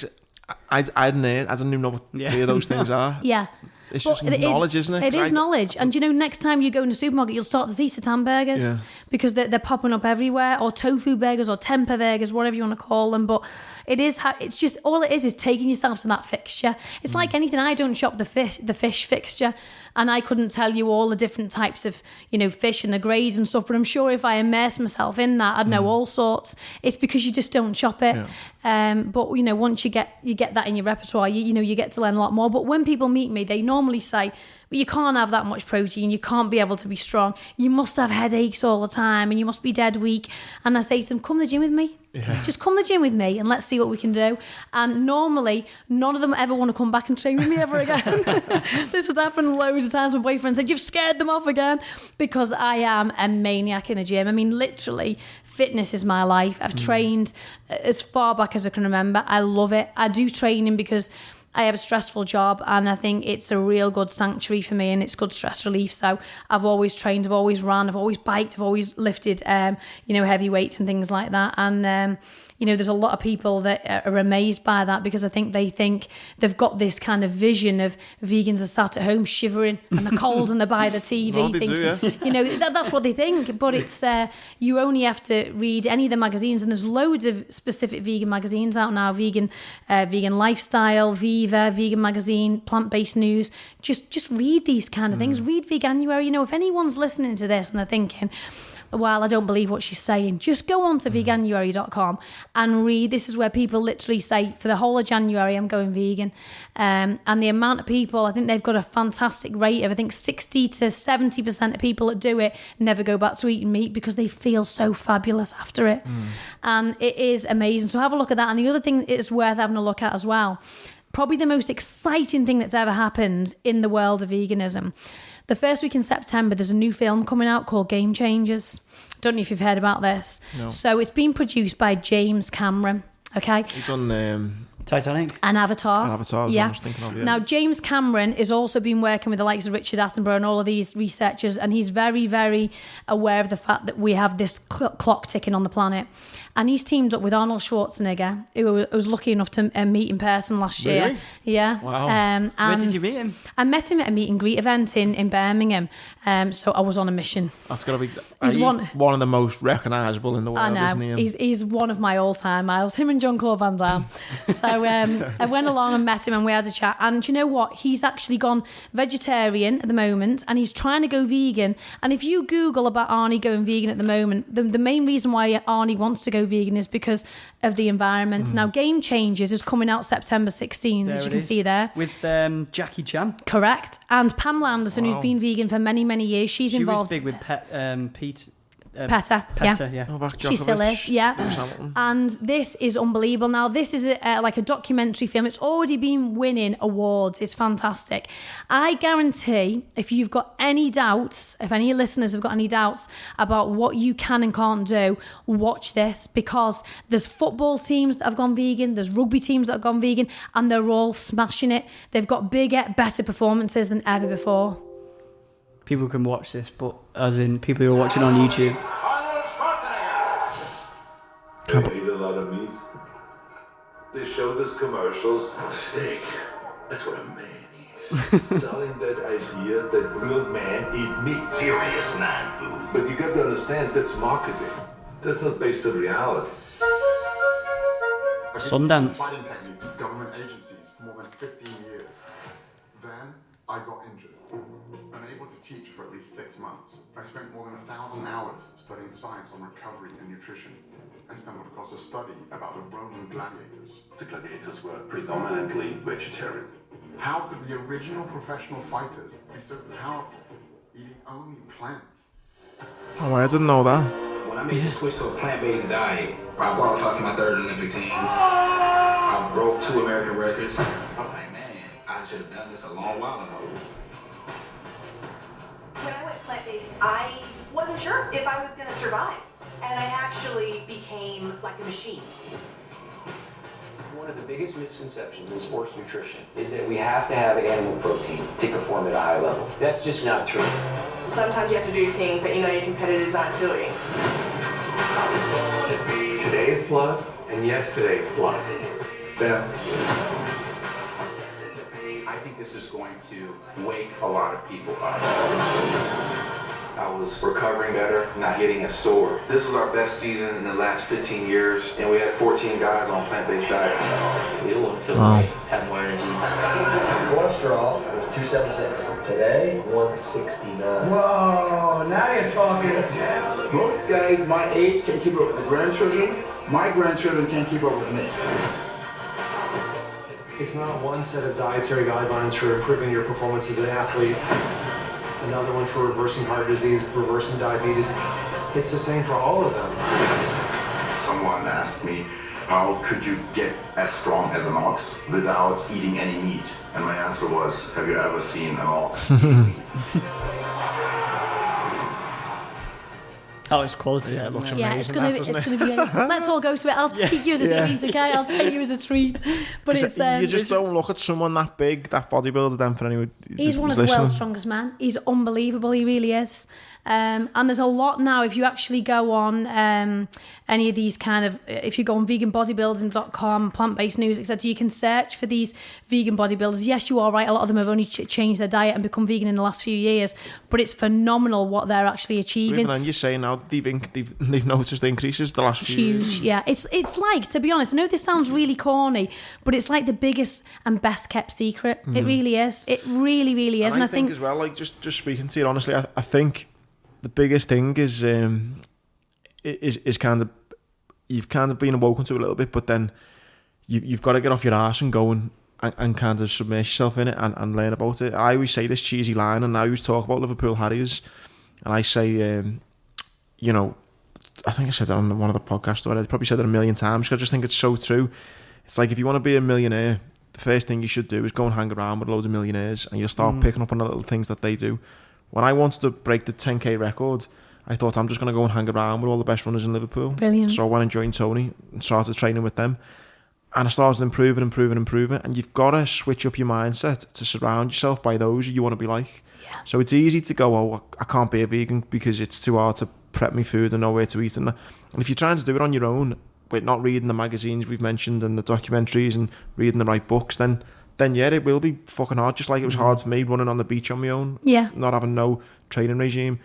I don't even know what any of those things are. Yeah. It's just knowledge, isn't it? It is knowledge. And, next time you go in the supermarket, you'll start to see seitan burgers because they're popping up everywhere, or tofu burgers or tempeh burgers, whatever you want to call them. But it's just, all it is taking yourself to that fixture. It's like anything. I don't shop the fish fixture, and I couldn't tell you all the different types of, fish and the grades and stuff. But I'm sure if I immerse myself in that, I'd know all sorts. It's because you just don't shop it. Yeah. But once you get that in your repertoire, you get to learn a lot more. But when people meet me, they normally say, well, you can't have that much protein, you can't be able to be strong, you must have headaches all the time, and you must be dead weak. And I say to them, come to the gym with me. Yeah. Just come to the gym with me and let's see what we can do. And normally, none of them ever want to come back and train with me ever again. This has happened loads of times. My boyfriend said, you've scared them off again, because I am a maniac in the gym. I mean, literally, fitness is my life. I've trained as far back as I can remember. I love it. I do training because I have a stressful job, and I think it's a real good sanctuary for me, and it's good stress relief. So I've always trained, I've always ran, I've always biked, I've always lifted, heavy weights and things like that. And you know, there's a lot of people that are amazed by that, because I think they think they've got this kind of vision of vegans are sat at home shivering and they're cold and they're by the TV. Well, they do, yeah. You know, that's what they think. But it's you only have to read any of the magazines, and there's loads of specific vegan magazines out now. Vegan Lifestyle, Viva, Vegan Magazine, Plant-Based News. Just read these kind of things. Read Veganuary. You know, if anyone's listening to this and they're thinking, well, I don't believe what she's saying, just go on to veganuary.com and read. This is where people literally say, for the whole of January, I'm going vegan. And the amount of people, I think they've got a fantastic rate of, I think 60 to 70% of people that do it never go back to eating meat because they feel so fabulous after it. And it is amazing. So have a look at that. And the other thing it's worth having a look at as well, probably the most exciting thing that's ever happened in the world of veganism. The first week in September, there's a new film coming out called Game Changers. Don't know if you've heard about this. No. So it's been produced by James Cameron. Okay. He's on Titanic and Avatar. Yeah. I was thinking of, yeah. Now, James Cameron has also been working with the likes of Richard Attenborough and all of these researchers, and he's very, very aware of the fact that we have this clock ticking on the planet. And he's teamed up with Arnold Schwarzenegger, who I was lucky enough to meet in person last year. Really? Yeah. Wow. And where did you meet him? I met him at a meet and greet event in Birmingham. So I was on a mission. That's got to be... He's one of the most recognisable in the world, isn't he? He's one of my all-time idols. Him and Jean-Claude Van Damme. So I went along and met him and we had a chat. And do you know what? He's actually gone vegetarian at the moment and he's trying to go vegan. And if you Google about Arnie going vegan at the moment, the main reason why Arnie wants to go vegan is because of the environment. Now, Game Changers is coming out September 16, as you can see there. With Jackie Chan. Correct. And Pamela Anderson, who's been vegan for many, many years. She was involved big with Peta, yeah. Novak She still is, yeah. And this is unbelievable. Now, this is like a documentary film. It's already been winning awards. It's fantastic. I guarantee if you've got any doubts, if any listeners have got any doubts about what you can and can't do, watch this, because there's football teams that have gone vegan, there's rugby teams that have gone vegan, and they're all smashing it. They've got bigger, better performances than ever before. People can watch this, but as in people who are watching on YouTube. They eat a lot of meat. They showed us commercials. Steak. That's what a man eats. Selling that idea that real men eat meat. Serious non-food. But you got to understand, that's marketing. That's not based on reality. Sundance. Fighting techniques, government agencies for more than 15 years. Then I got injured. Unable to teach for at least 6 months. I spent more than 1,000 hours studying science on recovery and nutrition, and stumbled across a study about the Roman gladiators. The gladiators were predominantly vegetarian. How could the original professional fighters be so powerful, eating only plants? Oh, I didn't know that. When I made the switch to a plant-based diet, I qualified for my 3rd Olympic team. I broke 2 American records. I was like, man, I should have done this a long while ago. When I went plant-based, I wasn't sure if I was going to survive. And I actually became like a machine. One of the biggest misconceptions in sports nutrition is that we have to have animal protein to perform at a high level. That's just not true. Sometimes you have to do things that you know your competitors aren't doing. Today's blood and yesterday's blood. Them. I think this is going to wake a lot of people up. I was recovering better, not getting as sore. This was our best season in the last 15 years, and we had 14 guys on plant-based diets. We don't want to feel great, have more energy. Cholesterol was 276. Today, 169. Whoa, now you're talking. Most guys my age can keep up with the grandchildren. My grandchildren can't keep up with me. It's not one set of dietary guidelines for improving your performance as an athlete, another one for reversing heart disease, reversing diabetes. It's the same for all of them. Someone asked me, how could you get as strong as an ox without eating any meat? And my answer was, have you ever seen an ox? I Oh, it's quality. Yeah, it looks Yeah, amazing. it's going to be. Let's all go to it. I'll take you as a treat, okay? I'll take you as a treat. But it's you just don't look at someone that big, that bodybuilder. Then for anyone, he's one of the world's strongest men. He's unbelievable. He really is. And there's a lot now. If you actually go on any of these kind of, if you go on veganbodybuilding.com, plant-based news, etc., you can search for these vegan bodybuilders. Yes, you are right. A lot of them have only changed their diet and become vegan in the last few years, but it's phenomenal what they're actually achieving. Even then, you say now they've noticed the increases the last few years. Huge, yeah. It's like, to be honest, I know this sounds really corny, but it's like the biggest and best kept secret. It really is. It really, really is. And I think as well, like just speaking to you honestly, I think the biggest thing is kind of, you've kind of been awoken to a little bit, but then you've got to get off your arse and go and kind of submerge yourself in it and learn about it. I always say this cheesy line, and I always talk about Liverpool Harriers, and I say, you know, I think I said that on one of the podcasts already. I probably said it a million times because I just think it's so true. It's like, if you want to be a millionaire, the first thing you should do is go and hang around with loads of millionaires, and you'll start picking up on the little things that they do. When I wanted to break the 10k record, I thought, I'm just going to go and hang around with all the best runners in Liverpool. Brilliant. So I went and joined Tony and started training with them. And I started improving. And you've got to switch up your mindset to surround yourself by those you want to be like. Yeah. So it's easy to go, oh, I can't be a vegan because it's too hard to prep me food and know where to eat. And if you're trying to do it on your own, with not reading the magazines we've mentioned and the documentaries and reading the right books, then yeah, it will be fucking hard. Just like it was hard for me running on the beach on my own. Yeah. Not having no training regime.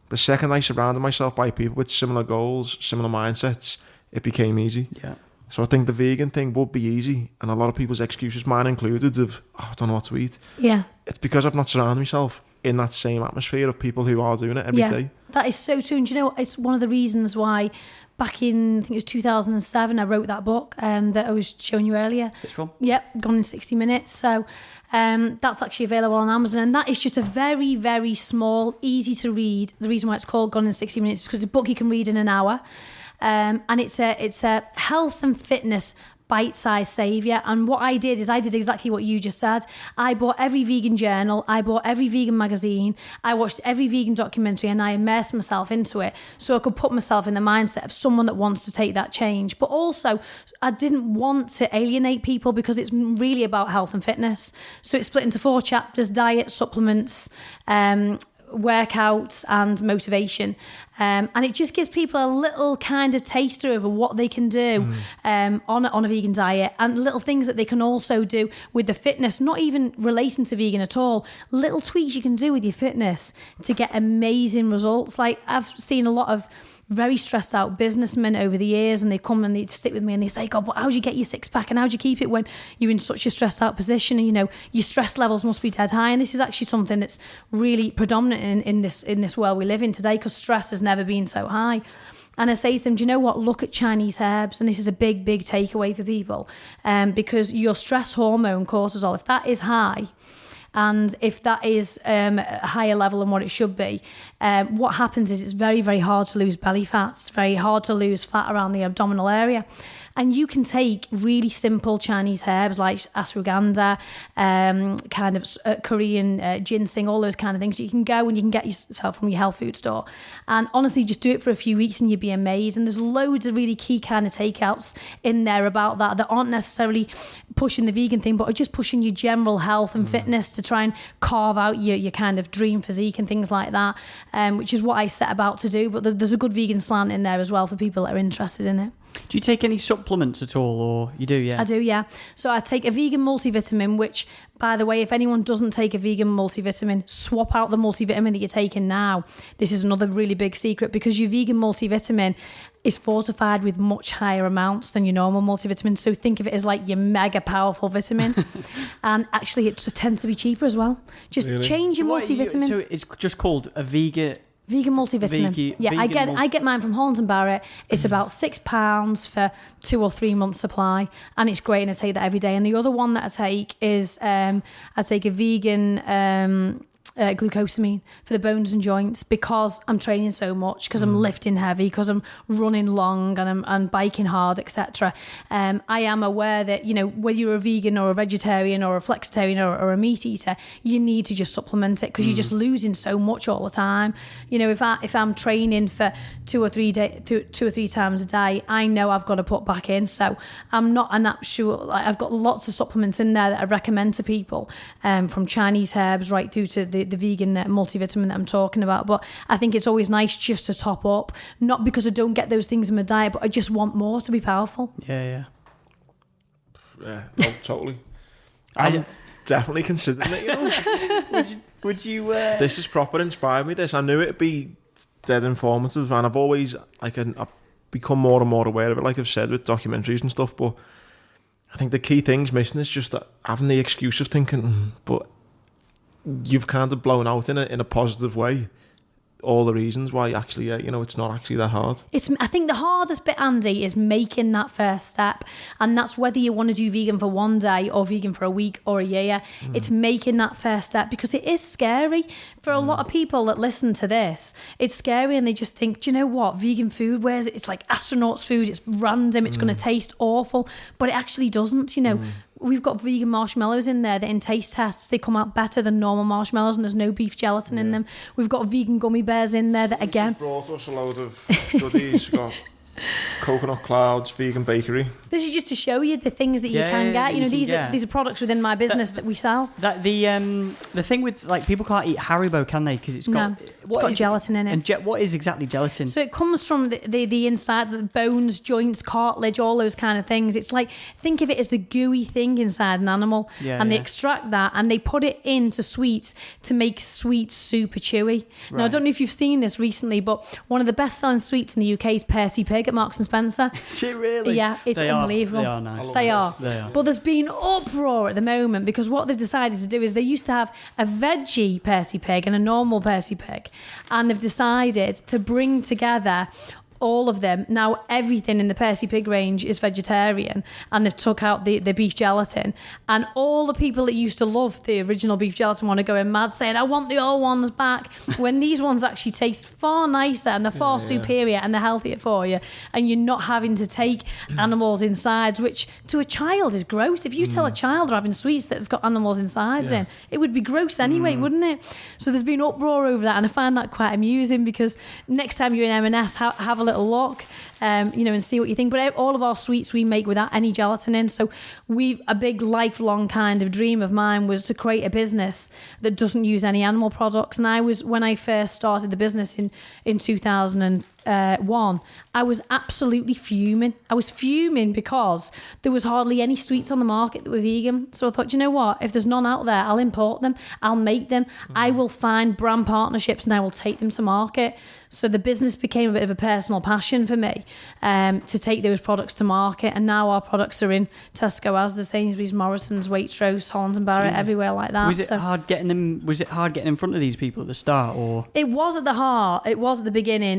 The second I surrounded myself by people with similar goals, similar mindsets, it became easy. Yeah. So I think the vegan thing would be easy, and a lot of people's excuses, mine included, of, I don't know what to eat. Yeah. It's because I've not surrounded myself in that same atmosphere of people who are doing it every day. That is so true. And do you know, it's one of the reasons why back in, I think it was 2007, I wrote that book that I was showing you earlier. Which one? Yep, Gone in 60 Minutes. So that's actually available on Amazon, and that is just a very, very small, easy to read. The reason why it's called Gone in 60 Minutes is because it's a book you can read in an hour. And it's a health and fitness bite-sized saviour. And what I did is I did exactly what you just said. I bought every vegan journal, I bought every vegan magazine, I watched every vegan documentary, and I immersed myself into it so I could put myself in the mindset of someone that wants to take that change. But also, I didn't want to alienate people because it's really about health and fitness. So it's split into 4 chapters: diet, supplements, workouts and motivation, and it just gives people a little kind of taster over what they can do on a vegan diet, and little things that they can also do with the fitness, not even relating to vegan at all. Little tweaks you can do with your fitness to get amazing results. Like, I've seen a lot of very stressed out businessmen over the years, and they come and they sit with me and they say, God, but how do you get your 6-pack, and how do you keep it when you're in such a stressed out position, and you know your stress levels must be dead high? And this is actually something that's really predominant in this world we live in today, because stress has never been so high. And I say to them, do you know what? Look at Chinese herbs. And this is a big, big takeaway for people, because your stress hormone, cortisol, if that is high, and if that is a higher level than what it should be, what happens is it's very, very hard to lose belly fat. It's very hard to lose fat around the abdominal area. And you can take really simple Chinese herbs like ashwagandha, kind of Korean ginseng, all those kind of things. You can go and you can get yourself from your health food store. And honestly, just do it for a few weeks and you'd be amazed. And there's loads of really key kind of takeouts in there about that aren't necessarily pushing the vegan thing, but are just pushing your general health and fitness to try and carve out your kind of dream physique and things like that, which is what I set about to do. But there's a good vegan slant in there as well for people that are interested in it. Do you take any supplements at all, or you do, yeah? I do, yeah. So I take a vegan multivitamin, which, by the way, if anyone doesn't take a vegan multivitamin, swap out the multivitamin that you're taking now. This is another really big secret, because your vegan multivitamin is fortified with much higher amounts than your normal multivitamin. So think of it as like your mega powerful vitamin. And actually, it tends to be cheaper as well. Just change your multivitamin. So it's just called a vegan multivitamin. I get mine from Holland & Barrett. It's about £6 for 2 or 3 months supply, and it's great, and I take that every day. And the other one that I take is I take a vegan glucosamine for the bones and joints because I'm training so much, because I'm lifting heavy, because I'm running long and I'm biking hard, etc. I am aware that, you know, whether you're a vegan or a vegetarian or a flexitarian or a meat eater, you need to just supplement it because you're just losing so much all the time. You know, if I'm training for 2 or 3 times a day, I know I've got to put back in. So I'm not an actual, like, I've got lots of supplements in there that I recommend to people, from Chinese herbs right through to the vegan multivitamin that I'm talking about. But I think it's always nice just to top up, not because I don't get those things in my diet, but I just want more to be powerful. Yeah, no, totally. I'm definitely considering it, you know. Would you This has proper inspired me, this. I knew it'd be dead informative, and I've always, like, I've become more and more aware of it, like I've said, with documentaries and stuff. But I think the key thing's missing is just that having the excuse of thinking, but you've kind of blown out in a positive way all the reasons why actually, you know, it's not actually that hard. I think the hardest bit, Andy, is making that first step, and that's whether you want to do vegan for one day or vegan for a week or a year. It's making that first step, because it is scary for a lot of people that listen to this. It's scary, and they just think, do you know what, vegan food, where is it? It's like astronauts food, it's random, it's going to taste awful, but it actually doesn't. You know, we've got vegan marshmallows in there that in taste tests they come out better than normal marshmallows, and there's no beef gelatin in them. We've got vegan gummy bears in there that, again, brought us a load of goodies. Got Coconut Clouds, vegan bakery. This is just to show you the things that you can get. You know, these are products within my business that we sell. That the thing with, like, people can't eat Haribo, can they? Because it's got gelatin in it. And what is exactly gelatin? So it comes from the inside, the bones, joints, cartilage, all those kind of things. It's like, think of it as the gooey thing inside an animal, and they extract that and they put it into sweets to make sweets super chewy. Now, I don't know if you've seen this recently, but one of the best-selling sweets in the UK is Percy Pig at Marks and Spencer. Is it really? Yeah, it's unbelievable. They are nice. They are. But there's been uproar at the moment because what they've decided to do is they used to have a veggie Percy Pig and a normal Percy Pig, and they've decided to bring together all of them. Now everything in the Percy Pig range is vegetarian, and they've took out the beef gelatin, and all the people that used to love the original beef gelatin want to go in mad saying, I want the old ones back, when these ones actually taste far nicer and they're far superior and they're healthier for you, and you're not having to take animals insides, which to a child is gross. If you tell a child they're having sweets that's got animals insides in, it would be gross anyway, wouldn't it? So there's been uproar over that, and I find that quite amusing, because next time you're in M&S, have a little look, you know, and see what you think. But all of our sweets we make without any gelatin in. So a big lifelong kind of dream of mine was to create a business that doesn't use any animal products. And when I first started the business in 2001, I was absolutely fuming. I was fuming because there was hardly any sweets on the market that were vegan. So I thought, you know what? If there's none out there, I'll import them. I'll make them. I will find brand partnerships and I will take them to market. So the business became a bit of a personal passion for me, to take those products to market. And now our products are in Tesco, Asda, Sainsbury's, Morrison's, Waitrose, Holland and Barrett, everywhere like that. Was it hard getting them? Was it hard getting in front of these people at the start, or? It was at the heart. It was at the beginning.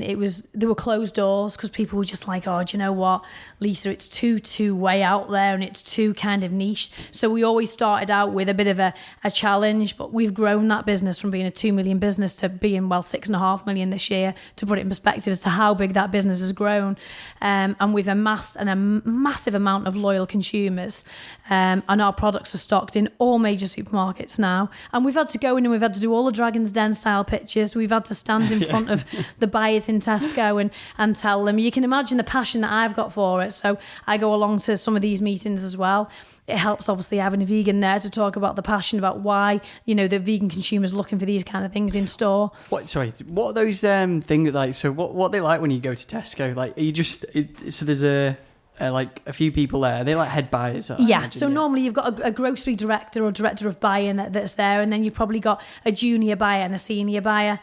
There were closed doors because people were just like, oh, do you know what, Lisa? It's too way out there, and it's too kind of niche. So we always started out with a bit of a challenge, but we've grown that business from being a 2 million business to being 6.5 million this year. To put it in perspective as to how big that business has grown, and we've amassed a massive amount of loyal consumers, and our products are stocked in all major supermarkets now. And we've had to go in and we've had to do all the Dragon's Den style pictures. We've had to stand in front of the buyers in Tesco and tell them. You can imagine the passion that I've got for it. So I go along to some of these meetings as well. It helps, obviously, having a vegan there to talk about the passion about why, you know, the vegan consumers looking for these kind of things in store. What are those things like? So what are they like when you go to Tesco? Like, are you just so there's like a few people there. Are they like head buyers? Normally you've got a grocery director or director of buying that's there, and then you've probably got a junior buyer and a senior buyer.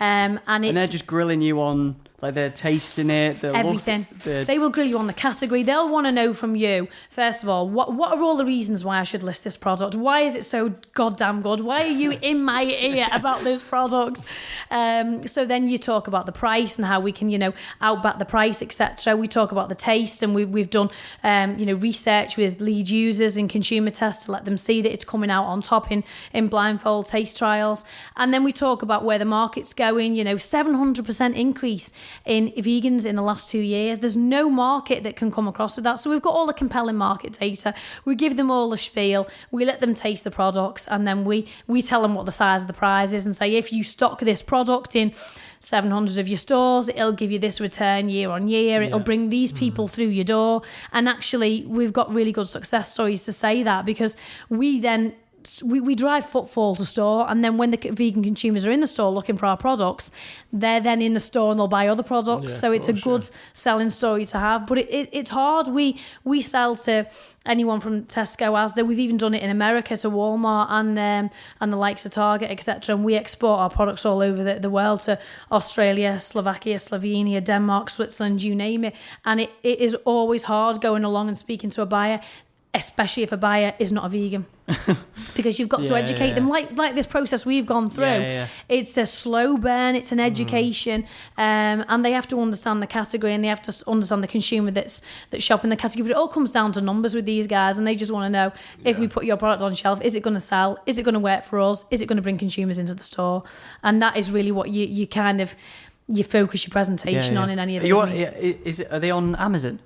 And they're just grilling you on, like, they're tasting it. Everything. They will grill you on the category. They'll want to know from you, first of all, what are all the reasons why I should list this product? Why is it so goddamn good? Why are you in my ear about this product? So then you talk about the price and how we can, outback the price, etc. We talk about the taste, and we've done, research with lead users and consumer tests to let them see that it's coming out on top in blindfold taste trials. And then we talk about where the market's going, 700% increase in vegans in the last 2 years. There's no market that can come across with that. So we've got all the compelling market data. We give them all the spiel. We let them taste the products, and then we tell them what the size of the prize is and say, if you stock this product in 700 of your stores, it'll give you this return year on year. It'll bring these people through your door. And actually, we've got really good success stories to say that, because we then we drive footfall to store, and then when the vegan consumers are in the store looking for our products, they're then in the store and they'll buy other products. So it's a good selling story to have. But it's hard. We sell to anyone from Tesco, Asda. We've even done it in America to Walmart and the likes of Target, etc. And we export our products all over the world to Australia, Slovakia, Slovenia, Denmark, Switzerland, you name it. And it is always hard going along and speaking to a buyer, especially if a buyer is not a vegan, because you've got to educate them like this process we've gone through. It's a slow burn, it's an education, and they have to understand the category, and they have to understand the consumer that's shopping the category. But it all comes down to numbers with these guys, and they just want to know, if we put your product on shelf, is it going to sell? Is it going to work for us? Is it going to bring consumers into the store? And that is really what you kind of focus your presentation on in any of those meetings. Are they on Amazon?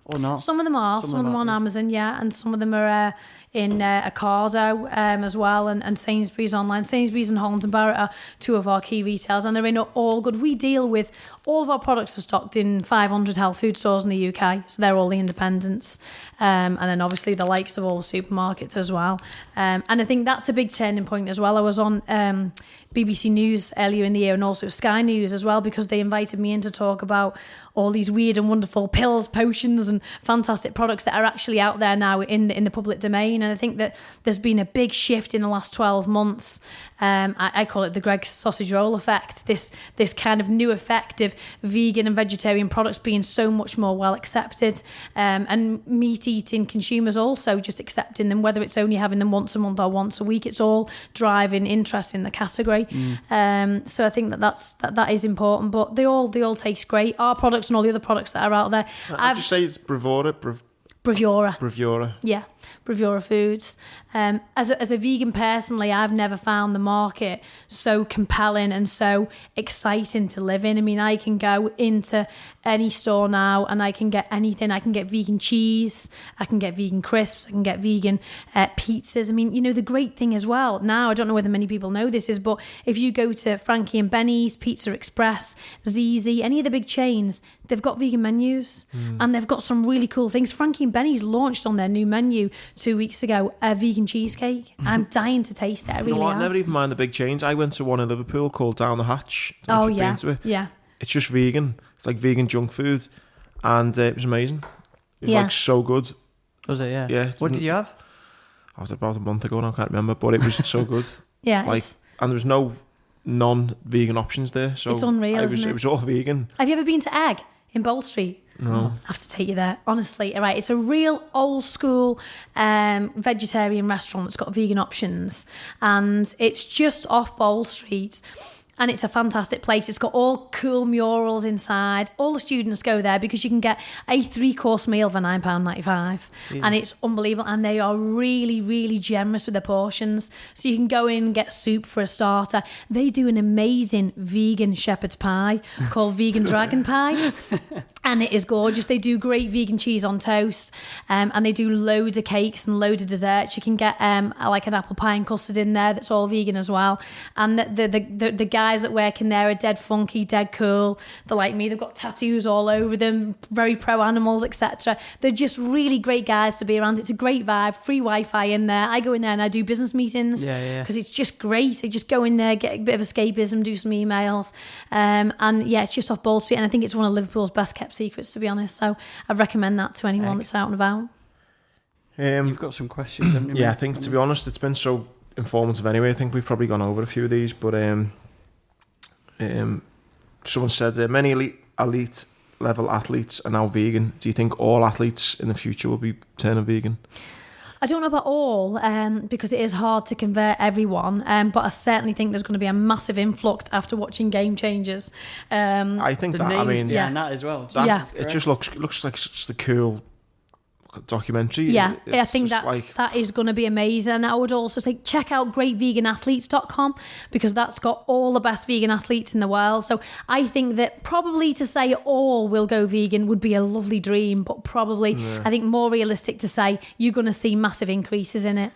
Or not? Some of them are. Some of them on Amazon, and some of them are in Ocado as well, and Sainsbury's online. Sainsbury's and Holland & Barrett are two of our key retailers, and they're in all good. We deal with all of our products are stocked in 500 health food stores in the UK, so they're all the independents, and then obviously the likes of all the supermarkets as well. And I think that's a big turning point as well. I was on BBC News earlier in the year, and also Sky News as well, because they invited me in to talk about all these weird and wonderful pills, potions, and fantastic products that are actually out there now in the public domain. And I think that there's been a big shift in the last 12 months. I call it the Greggs sausage roll effect. This kind of new effect of vegan and vegetarian products being so much more well accepted, and meat eating consumers also just accepting them, whether it's only having them once a month or once a week. It's all driving interest in the category. So I think that is important. But they all taste great. Our products and all the other products that are out there. I'd just say it's Bravura. Bravura. Yeah, Bravura Foods. As a vegan personally, I've never found the market so compelling and so exciting to live in. I mean, I can go into any store now and I can get anything. I can get vegan cheese, I can get vegan crisps, I can get vegan pizzas. I mean, the great thing as well, now, I don't know whether many people know this, is but if you go to Frankie and Benny's, Pizza Express, ZZ, any of the big chains, they've got vegan menus, and they've got some really cool things. Frankie and Benny's launched on their new menu 2 weeks ago a vegan cheesecake. I'm dying to taste it. I really am. I never even mind the big chains. I went to one in Liverpool called Down the Hatch. Oh yeah, yeah. It's just vegan. It's like vegan junk food, and it was amazing. It was like so good. Was it? Yeah. Yeah. What did you have? I was about a month ago and I can't remember, but it was so good. Yeah. And there was no non-vegan options there, so it's unreal. Isn't it? It was all vegan. Have you ever been to Egg in Bold Street? No. I have to take you there, honestly. All right, it's a real old school vegetarian restaurant that's got vegan options, and it's just off Bold Street. And it's a fantastic place. It's got all cool murals inside. All the students go there because you can get a 3-course meal for £9.95. And it's unbelievable. And they are really, really generous with their portions. So you can go in and get soup for a starter. They do an amazing vegan shepherd's pie called Vegan Dragon Pie. And it is gorgeous. They do great vegan cheese on toast. And they do loads of cakes and loads of desserts. You can get like an apple pie and custard in there that's all vegan as well. And the guys that work in there are dead funky, dead cool. They're like me. They've got tattoos all over them, very pro animals, etc. They're just really great guys to be around. It's a great vibe, free Wi-Fi in there. I go in there and I do business meetings because it's just great. I just go in there, get a bit of escapism, do some emails. And yeah, it's just off Bold Street. And I think it's one of Liverpool's best kept secrets, to be honest. So I'd recommend that to anyone that's out and about. You've got some questions, haven't you? Yeah, I think, to be honest, it's been so informative anyway. I think we've probably gone over a few of these, but Someone said many elite level athletes are now vegan. Do you think all athletes in the future will be turning vegan? I don't know about all, because it is hard to convert everyone, but I certainly think there's going to be a massive influx after watching Game Changers. I think that, I mean... Yeah, and that as well. It just looks like such a cool documentary. Yeah, It's I think just that is going to be amazing. I would also say check out greatveganathletes.com, because that's got all the best vegan athletes in the world. So I think that probably to say all will go vegan would be a lovely dream, but probably I think more realistic to say you're going to see massive increases in it.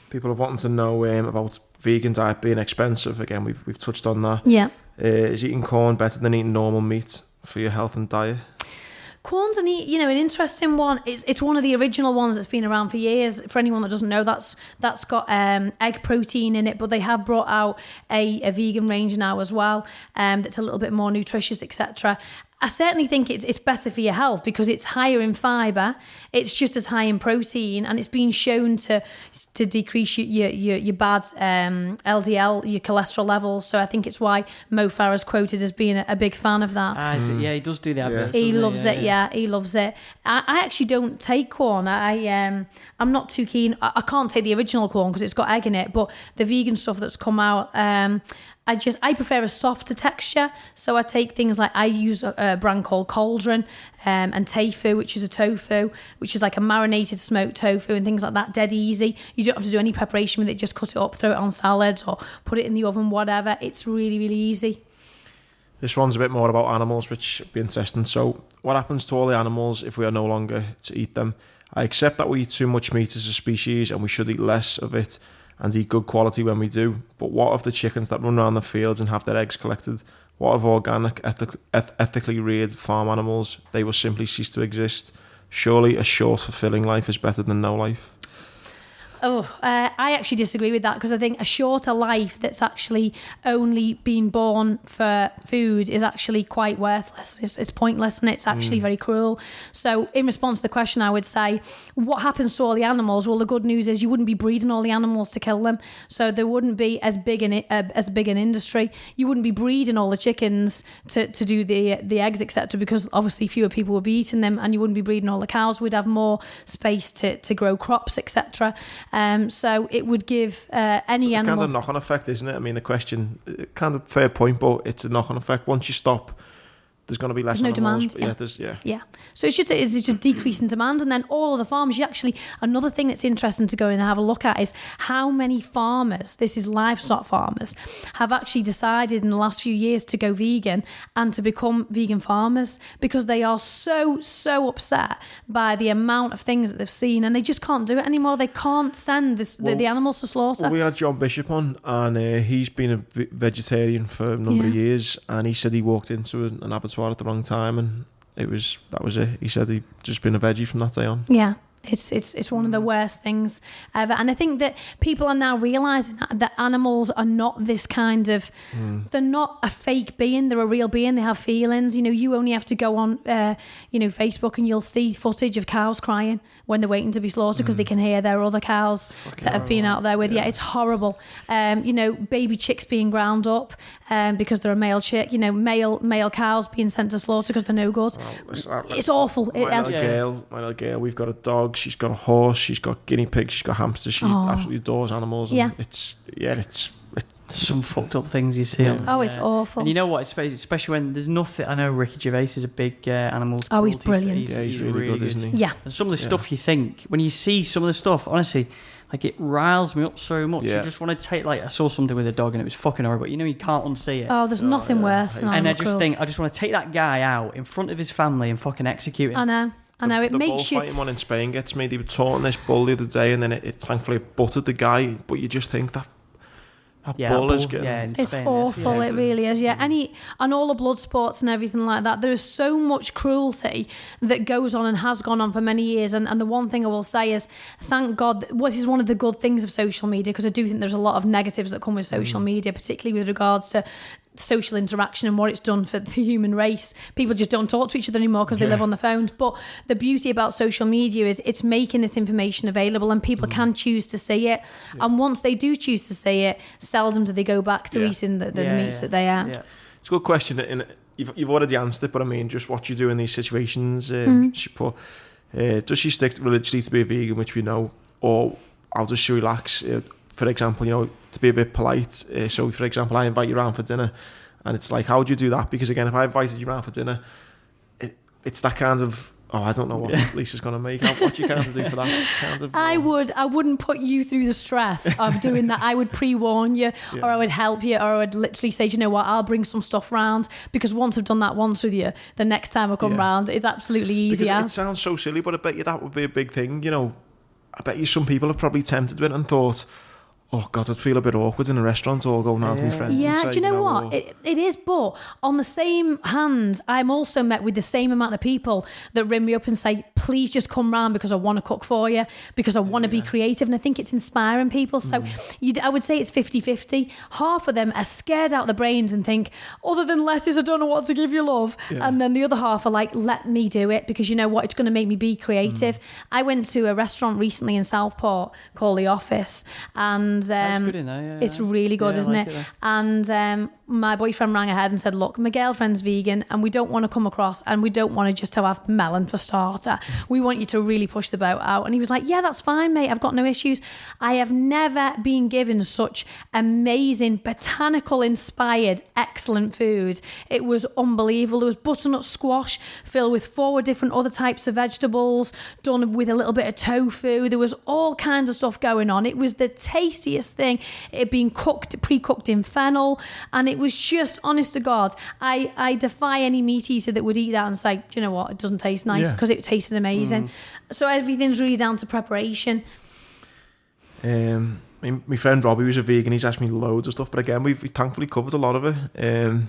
People are wanting to know about vegan diet being expensive. Again, we've touched on that. Yeah. Is eating corn better than eating normal meat for your health and diet? Corn's an interesting one. It's one of the original ones that's been around for years. For anyone that doesn't know, that's got egg protein in it, but they have brought out a vegan range now as well, that's a little bit more nutritious, etc. I certainly think it's better for your health because it's higher in fibre, it's just as high in protein, and it's been shown to decrease your bad LDL, your cholesterol levels. So I think it's why Mo Farah's quoted as being a big fan of that. Yeah, he does do the adverts. He loves it. Yeah, he loves it. I actually don't take corn. I'm not too keen. I can't take the original corn because it's got egg in it, but the vegan stuff that's come out, I prefer a softer texture, so I take things like, I use a brand called Cauldron, and Teifu, which is a tofu, which is like a marinated smoked tofu and things like that, dead easy. You don't have to do any preparation with it, just cut it up, throw it on salads or put it in the oven, whatever. It's really, really easy. This one's a bit more about animals, which would be interesting. So what happens to all the animals if we are no longer to eat them? I accept that we eat too much meat as a species and we should eat less of it and eat good quality when we do. But what of the chickens that run around the fields and have their eggs collected? What of organic, ethically reared farm animals? They will simply cease to exist. Surely a short, fulfilling life is better than no life. I actually disagree with that, because I think a shorter life that's actually only been born for food is actually quite worthless. It's pointless, and it's actually very cruel. So in response to the question, I would say, what happens to all the animals? Well, the good news is you wouldn't be breeding all the animals to kill them, so there wouldn't be as big an industry. You wouldn't be breeding all the chickens to do the eggs, etc., because obviously fewer people would be eating them, and you wouldn't be breeding all the cows. We'd have more space to grow crops, etc. So it would give any animals... Kind of knock-on effect, isn't it? I mean, the question, kind of fair point, but it's a knock-on effect. Once you stop, there's going to be less animals. Demand. Yeah. So it's just a decrease in demand, and then all of the farmers. Another thing that's interesting to go in and have a look at is how many farmers, this is livestock farmers, have actually decided in the last few years to go vegan and to become vegan farmers, because they are so upset by the amount of things that they've seen, and they just can't do it anymore. They can't send the animals to slaughter. Well, we had John Bishop on, and he's been a vegetarian for a number of years, and he said he walked into an abattoir at the wrong time, and that was it. He said he'd just been a veggie from that day on. Yeah. It's one of the worst things ever. And I think that people are now realising that animals are not this kind of... They're not a fake being. They're a real being. They have feelings. You only have to go on Facebook and you'll see footage of cows crying when they're waiting to be slaughtered because they can hear their other cows that have been out there with. Yeah, it's horrible. Baby chicks being ground up because they're a male chick. Male cows being sent to slaughter because they're no good. It's awful. My little girl, we've got a dog. She's got a horse. She's got guinea pigs. She's got hamsters. She absolutely adores animals. And it's some fucked up things you see. It's awful. And you know what? Especially when there's nothing. I know Ricky Gervais is a big animal. He's brilliant. He's really good, isn't he? Yeah. And some of the stuff you think when you see some of the stuff, honestly, like it riles me up so much. You just want to take, I saw something with a dog and it was fucking horrible. You can't unsee it. There's nothing worse than and I just want to take that guy out in front of his family and fucking execute him. I know, it makes you... The bullfighting one in Spain gets me. They were taunting this bull the other day, and then it thankfully butted the guy, but you just think that bull is getting... Yeah, it's Spain, awful, it really is, yeah. And all the blood sports and everything like that, there is so much cruelty that goes on and has gone on for many years, and the one thing I will say is, thank God, this is one of the good things of social media, because I do think there's a lot of negatives that come with social media, particularly with regards to social interaction and what it's done for the human race. People just don't talk to each other anymore because they live on the phones. But the beauty about social media is it's making this information available, and people can choose to see it. And once they do choose to see it, seldom do they go back to eating the meats that they ate. It's a good question, and you've already answered it, but I mean, just what you do in these situations. She put, does she stick religiously to be a vegan, which we know, or how does she relax? For example, to be a bit polite. So, for example, I invite you around for dinner, and it's like, how do you do that? Because again, if I invited you around for dinner, it's that kind of, I don't know what Lisa's going to make. What you kind of do for that kind of... I wouldn't put you through the stress of doing that. I would pre-warn you, or I would help you, or I would literally say, do you know what, I'll bring some stuff round, because once I've done that once with you, the next time I come round, it's absolutely easy. Because it sounds so silly, but I bet you that would be a big thing. I bet you some people have probably tempted with it and thought, oh God, I'd feel a bit awkward in a restaurant or going out with my friends. Yeah, and say, do you know what? It is, but on the same hand, I'm also met with the same amount of people that ring me up and say, please just come round because I want to cook for you, because I want to be creative. And I think it's inspiring people. So I would say it's 50-50. Half of them are scared out of their brains and think, other than lettuce, I don't know what to give you, love. Yeah. And then the other half are like, let me do it, because you know what? It's going to make me be creative. I went to a restaurant recently in Southport called The Office, and good in there, it's really good, isn't it? And my boyfriend rang ahead and said, look, my girlfriend's vegan and we don't want to come across, and we don't want to just have melon for starter. We want you to really push the boat out. And he was like, yeah, that's fine, mate. I've got no issues. I have never been given such amazing, botanical inspired, excellent food. It was unbelievable. There was butternut squash filled with 4 different other types of vegetables, done with a little bit of tofu. There was all kinds of stuff going on. It was the tastiest thing. It had been pre-cooked in fennel, and it was just, honest to God, I defy any meat eater that would eat that and say, do you know what, it doesn't taste nice, because it tasted amazing. So everything's really down to preparation. My friend Robbie was a vegan. He's asked me loads of stuff, but again, we've thankfully covered a lot of it.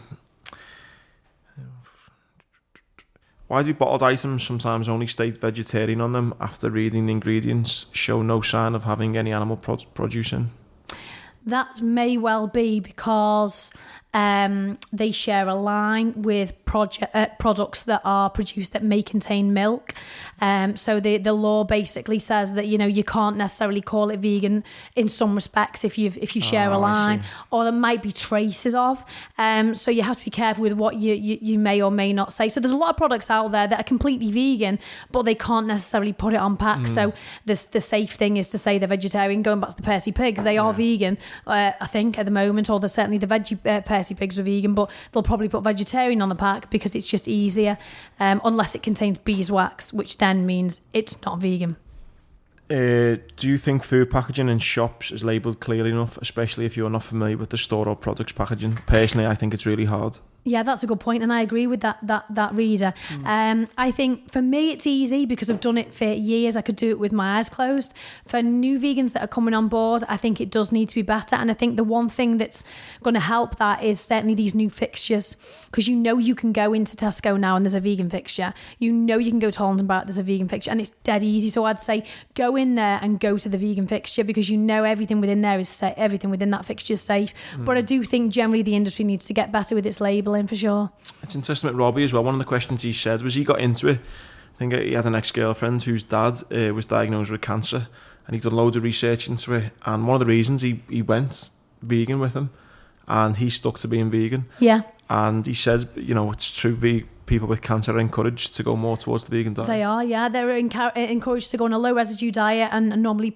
Why do bottled items sometimes only state vegetarian on them after reading the ingredients show no sign of having any animal produce in? That may well be because they share a line with products that are produced that may contain milk. So the law basically says that you can't necessarily call it vegan in some respects if you share a line, or there might be traces of. So you have to be careful with what you may or may not say. So there's a lot of products out there that are completely vegan, but they can't necessarily put it on pack. So the safe thing is to say they're vegetarian. Going back to the Percy pigs, they are vegan, I think, at the moment, or certainly the veggie Percy pigs are vegan, but they'll probably put vegetarian on the pack because it's just easier, unless it contains beeswax, which then means it's not vegan. Do you think food packaging in shops is labelled clearly enough, especially if you're not familiar with the store or products packaging? Personally, I think it's really hard. Yeah, that's a good point, and I agree with that reader. I think for me it's easy because I've done it for years. I could do it with my eyes closed. For new vegans that are coming on board, I think it does need to be better, and I think the one thing that's going to help that is certainly these new fixtures, because you can go into Tesco now and there's a vegan fixture. You can go to Holland & Barrett, there's a vegan fixture, and it's dead easy. So I'd say go in there and go to the vegan fixture, because everything within there is safe, everything within that fixture is safe. But I do think generally the industry needs to get better with its labelling, for sure. It's interesting with Robbie as well. One of the questions he said was he got into it. I think he had an ex-girlfriend whose dad was diagnosed with cancer, and he'd done loads of research into it, and one of the reasons he went vegan with him, and he stuck to being vegan. Yeah. And he said, it's true, people with cancer are encouraged to go more towards the vegan diet. They are, yeah. They're encouraged to go on a low residue diet and normally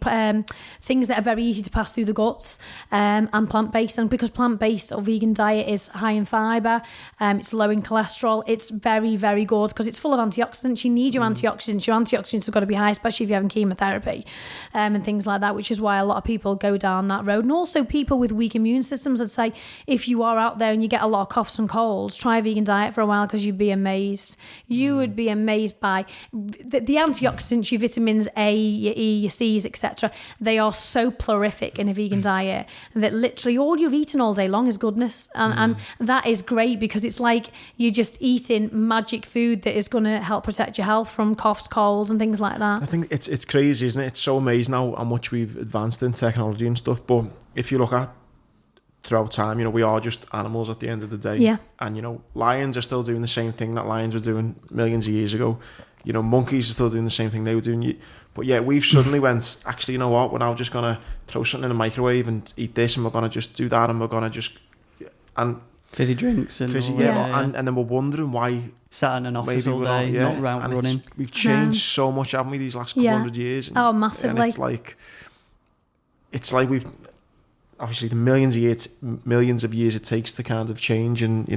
things that are very easy to pass through the guts, and plant-based. And because plant-based or vegan diet is high in fibre, it's low in cholesterol, it's very, very good because it's full of antioxidants. You need your antioxidants. Your antioxidants have got to be high, especially if you're having chemotherapy and things like that, which is why a lot of people go down that road. And also people with weak immune systems, I'd say, if you are out there and you get a lot of coughs and colds, try a vegan diet for a while, because you'd be amazed. You would be amazed by the antioxidants, your vitamins A, your E, your C's, etc. They are so prolific in a vegan diet that literally all you're eating all day long is goodness, and that is great, because it's like you're just eating magic food that is going to help protect your health from coughs, colds and things like that. I think it's crazy, isn't it? It's so amazing how much we've advanced in technology and stuff, but if you look at throughout time, we are just animals at the end of the day. Yeah. And, lions are still doing the same thing that lions were doing millions of years ago. Monkeys are still doing the same thing they were doing. But yeah, we've suddenly went, actually, you know what, we're now just going to throw something in the microwave and eat this, and we're going to just do that, and we're going to just... And fizzy drinks and and then we're wondering why sat in an office all day, not around running. We've changed so much, haven't we, these last couple 100 years? And, massively. And it's like we've obviously the millions of years it takes to kind of change, and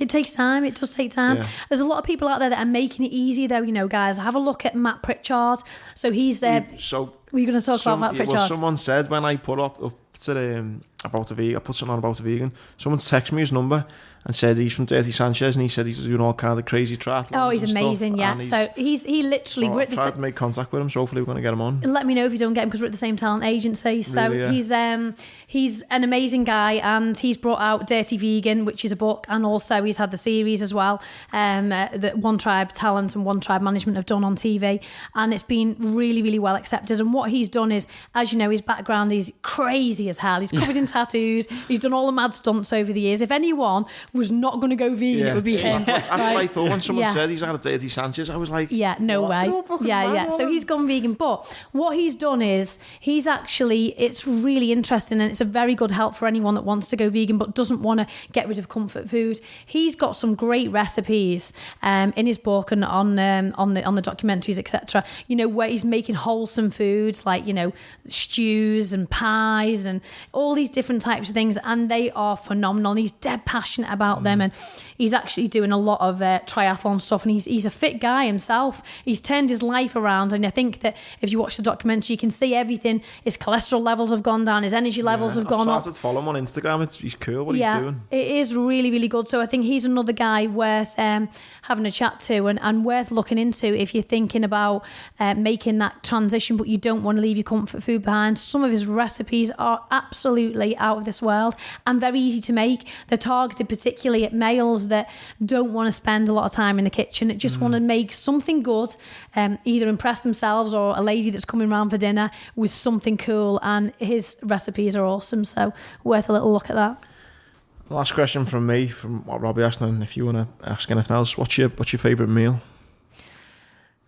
it takes time. It does take time. Yeah. There's a lot of people out there that are making it easy, though. Guys, have a look at Matt Pritchard. So he's. Were you going to talk about Matt Pritchard? Well, someone said when I put up to about a vegan, I put something on about a vegan. Someone texted me his number and said he's from Dirty Sanchez, and he said he's doing all kind of crazy triathlons. Oh, he's amazing, yeah. So he literally... So I've tried to make contact with him, so hopefully we're going to get him on. Let me know if you don't get him, because we're at the same talent agency. So really, yeah. He's an amazing guy, and he's brought out Dirty Vegan, which is a book, and also he's had the series as well, that One Tribe Talent and One Tribe Management have done on TV, and it's been really, really well accepted. And what he's done is, as you know, his background is crazy as hell. He's covered in tattoos. He's done all the mad stunts over the years. If anyone was not going to go vegan, it would be him. That's what I thought when someone said he's had a Dirty Sanchez. I was like, no way. So he's gone vegan. But what he's done is it's really interesting, and it's a very good help for anyone that wants to go vegan but doesn't want to get rid of comfort food. He's got some great recipes in his book and on the documentaries, etc. Where he's making wholesome foods like stews and pies and all these different types of things, and they are phenomenal. And he's dead passionate about them, and he's actually doing a lot of triathlon stuff, and he's a fit guy himself. He's turned his life around, and I think that if you watch the documentary, you can see everything. His cholesterol levels have gone down, his energy levels have gone up. I've started to follow him on Instagram. He's cool what he's doing. It is really, really good. So I think he's another guy worth having a chat to and worth looking into if you're thinking about making that transition but you don't want to leave your comfort food behind. Some of his recipes are absolutely out of this world and very easy to make. They're targeted particularly at males that don't want to spend a lot of time in the kitchen, that just want to make something good, either impress themselves or a lady that's coming round for dinner with something cool, and his recipes are awesome, so worth a little look at that. Last question from me, from what Robbie asked, and if you want to ask anything else, what's your favourite meal?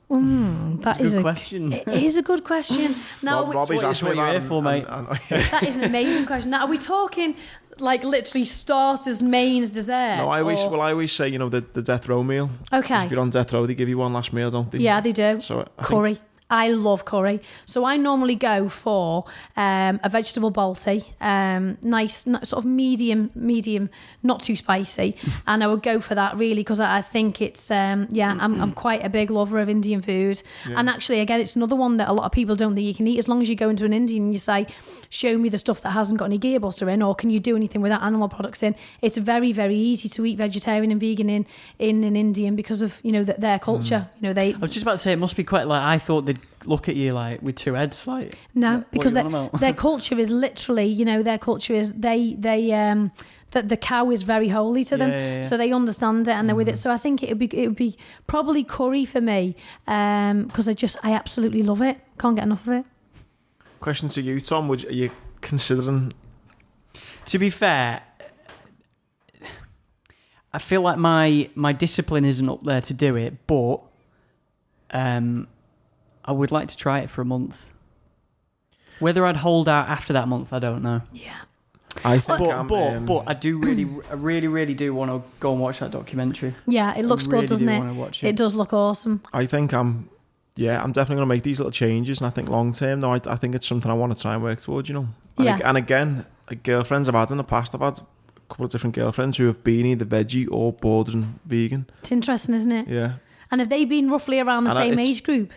That is a good question. It is a good question. Now, Robbie's asked me what you're here for, mate. That is an amazing question. Now, are we talking like literally starters, mains, desserts? No, I always say, the death row meal. Okay. If you're on death row, they give you one last meal, don't they? Yeah, they do. So curry. I love curry. So I normally go for a vegetable balti, nice, sort of medium, not too spicy. And I would go for that really because I think it's, I'm quite a big lover of Indian food. Yeah. And actually, again, it's another one that a lot of people don't think you can eat. As long as you go into an Indian and you say, show me the stuff that hasn't got any ghee butter in, or can you do anything without animal products in? It's very, very easy to eat vegetarian and vegan in an Indian because of, their culture. I was just about to say, it must be quite like, I thought they'd look at you like with two heads, like no, because their culture is literally, their culture is that the cow is very holy to them, so they understand it and they're with it. So I think it would be probably curry for me, because I absolutely love it. Can't get enough of it. Question to you, Tom: are you considering? To be fair, I feel like my discipline isn't up there to do it, but I would like to try it for a month. Whether I'd hold out after that month, I don't know. Yeah. I think but I do really do want to go and watch that documentary. Yeah, it looks good, doesn't it? It does look awesome. I think I'm definitely going to make these little changes, and I think long term, though, I think it's something I want to try and work towards, And again, like girlfriends I've had in the past, I've had a couple of different girlfriends who have been either veggie or bordering vegan. It's interesting, isn't it? Yeah. And have they been roughly around the same age group?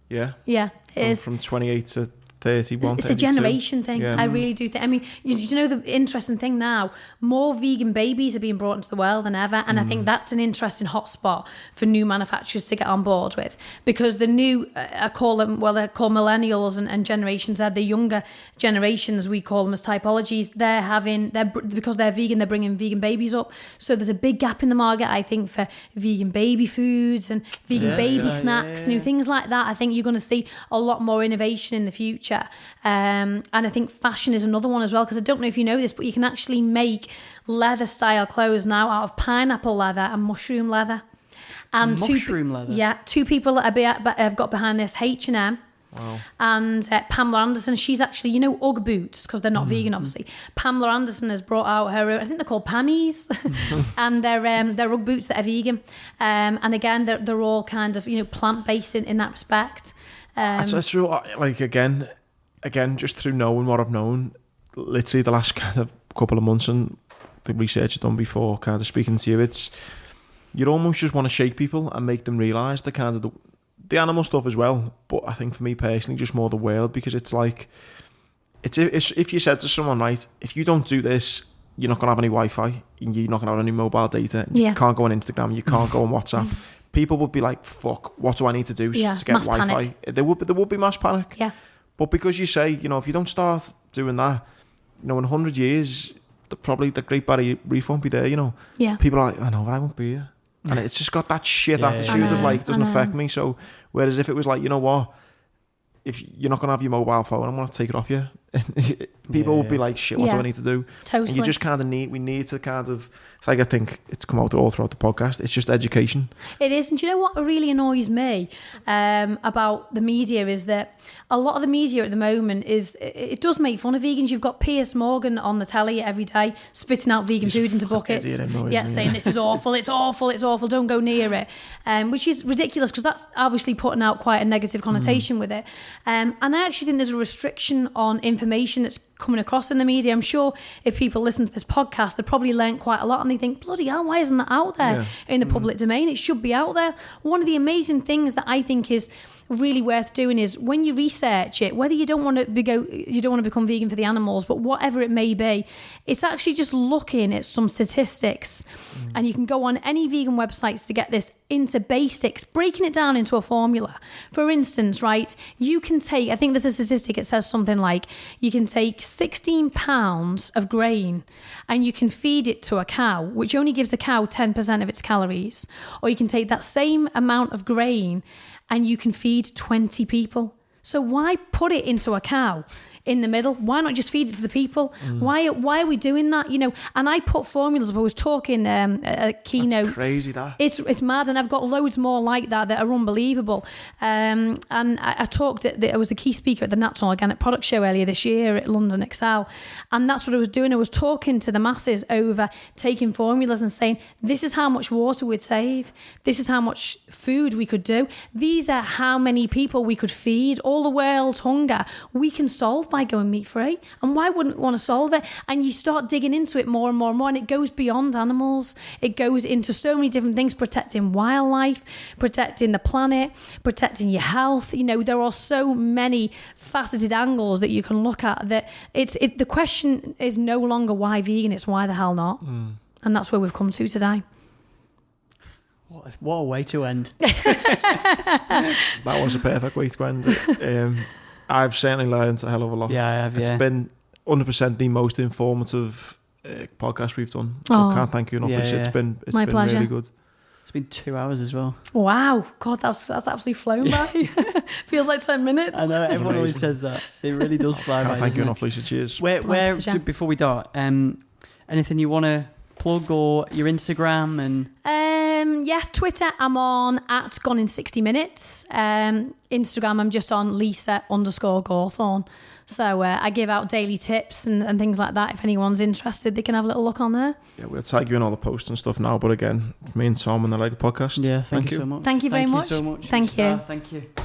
Yeah. Yeah, it is. From 28 to 31, It's 32. a generation thing. Yeah. I really do think. I mean, you know the interesting thing now, more vegan babies are being brought into the world than ever, and I think that's an interesting hotspot for new manufacturers to get on board with, because the new, they're called millennials and Generation Z, the younger generations, we call them as typologies, because they're vegan, they're bringing vegan babies up. So there's a big gap in the market, I think, for vegan baby foods and vegan baby snacks, new things like that. I think you're going to see a lot more innovation in the future. And I think fashion is another one as well, because I don't know if you know this, but you can actually make leather style clothes now out of pineapple leather and mushroom leather. And mushroom leather? Yeah, two people that have got behind this, H&M Wow. And Pamela Anderson, she's actually, you know, Ugg boots, because they're not vegan, obviously. Pamela Anderson has brought out her own, I think they're called Pammies, and they're Ugg boots that are vegan. And again, they're all kind of, you know, plant-based in that respect. That's true. Like, again, just through knowing what I've known, literally the last kind of couple of months and the research I've done before kind of speaking to you, you almost just want to shake people and make them realise the kind of the animal stuff as well. But I think for me personally, just more the world, because it's like, it's if you said to someone, right, if you don't do this, you're not going to have any Wi-Fi, and you're not going to have any mobile data, and you can't go on Instagram, you can't go on WhatsApp. People would be like, fuck, what do I need to do to get mass Wi-Fi? Panic. There would be mass panic. Yeah. But because you say, you know, if you don't start doing that, you know, in 100 years, probably the Great Barrier Reef won't be there, you know. Yeah. People are like, I know, but I won't be here. And it's just got that shit attitude of like, it doesn't affect me. So, whereas if it was like, you know what, if you're not going to have your mobile phone, I'm going to take it off you. People would be like, shit, what do I need to do? Totally. And you just kind of we need to kind of, it's like, I think it's come out all throughout the podcast, it's just education. It is. And do you know what really annoys me about the media is that a lot of the media at the moment it does make fun of vegans. You've got Piers Morgan on the telly every day spitting out vegan food into buckets. Saying this is awful, it's awful, don't go near it. Which is ridiculous, because that's obviously putting out quite a negative connotation with it. And I actually think there's a restriction on information that's coming across in the media. I'm sure if people listen to this podcast, they've probably learned quite a lot, and they think, bloody hell, why isn't that out there in the public domain? It should be out there. One of the amazing things that I think is really worth doing is when you research it, whether you don't want to become vegan for the animals, but whatever it may be, it's actually just looking at some statistics. And you can go on any vegan websites to get this into basics, breaking it down into a formula. For instance, right, you can take, I think there's a statistic, it says something like you can take 16 pounds of grain and you can feed it to a cow, which only gives a cow 10% of its calories. Or you can take that same amount of grain and you can feed 20 people. So why put it into a cow in the middle? Why not just feed it to the people? Why are we doing that? You know, and I put formulas up. I was talking a keynote. That's crazy, that. It's mad, and I've got loads more like that are unbelievable. And I talked I was a key speaker at the Natural Organic Product Show earlier this year at London Excel, and that's what I was doing. I was talking to the masses over taking formulas and saying, this is how much water we'd save. This is how much food we could do. These are how many people we could feed. All the world's hunger we can solve by going meat free. And why wouldn't we want to solve it? And you start digging into it more and more and more, and it goes beyond animals. It goes into so many different things: protecting wildlife, protecting the planet, protecting your health. You know, there are so many faceted angles that you can look at, that the question is no longer why vegan, it's why the hell not. And that's where we've come to today. What a way to end. That was a perfect way to end it. I've certainly learned a hell of a lot. Yeah, I have, It's been 100% the most informative podcast we've done. So I can't thank you enough. It's been pleasure. Really good. It's been 2 hours as well. Wow. God, that's absolutely flown by. Feels like 10 minutes. I know, everyone always says that. It really does fly by. Can't thank you enough, Lisa. Cheers. Where before we start, anything you want to plug, or your Instagram? And Twitter, I'm on at Gone in 60 Minutes. Instagram, I'm just on Lisa_Gawthorne. So I give out daily tips and things like that. If anyone's interested, they can have a little look on there. Yeah, we'll tag you in all the posts and stuff now. But again, me and Tom and the Lego podcast. Yeah, thank you so much. Thank you very much. Thank you so much. Thank you. Thank you.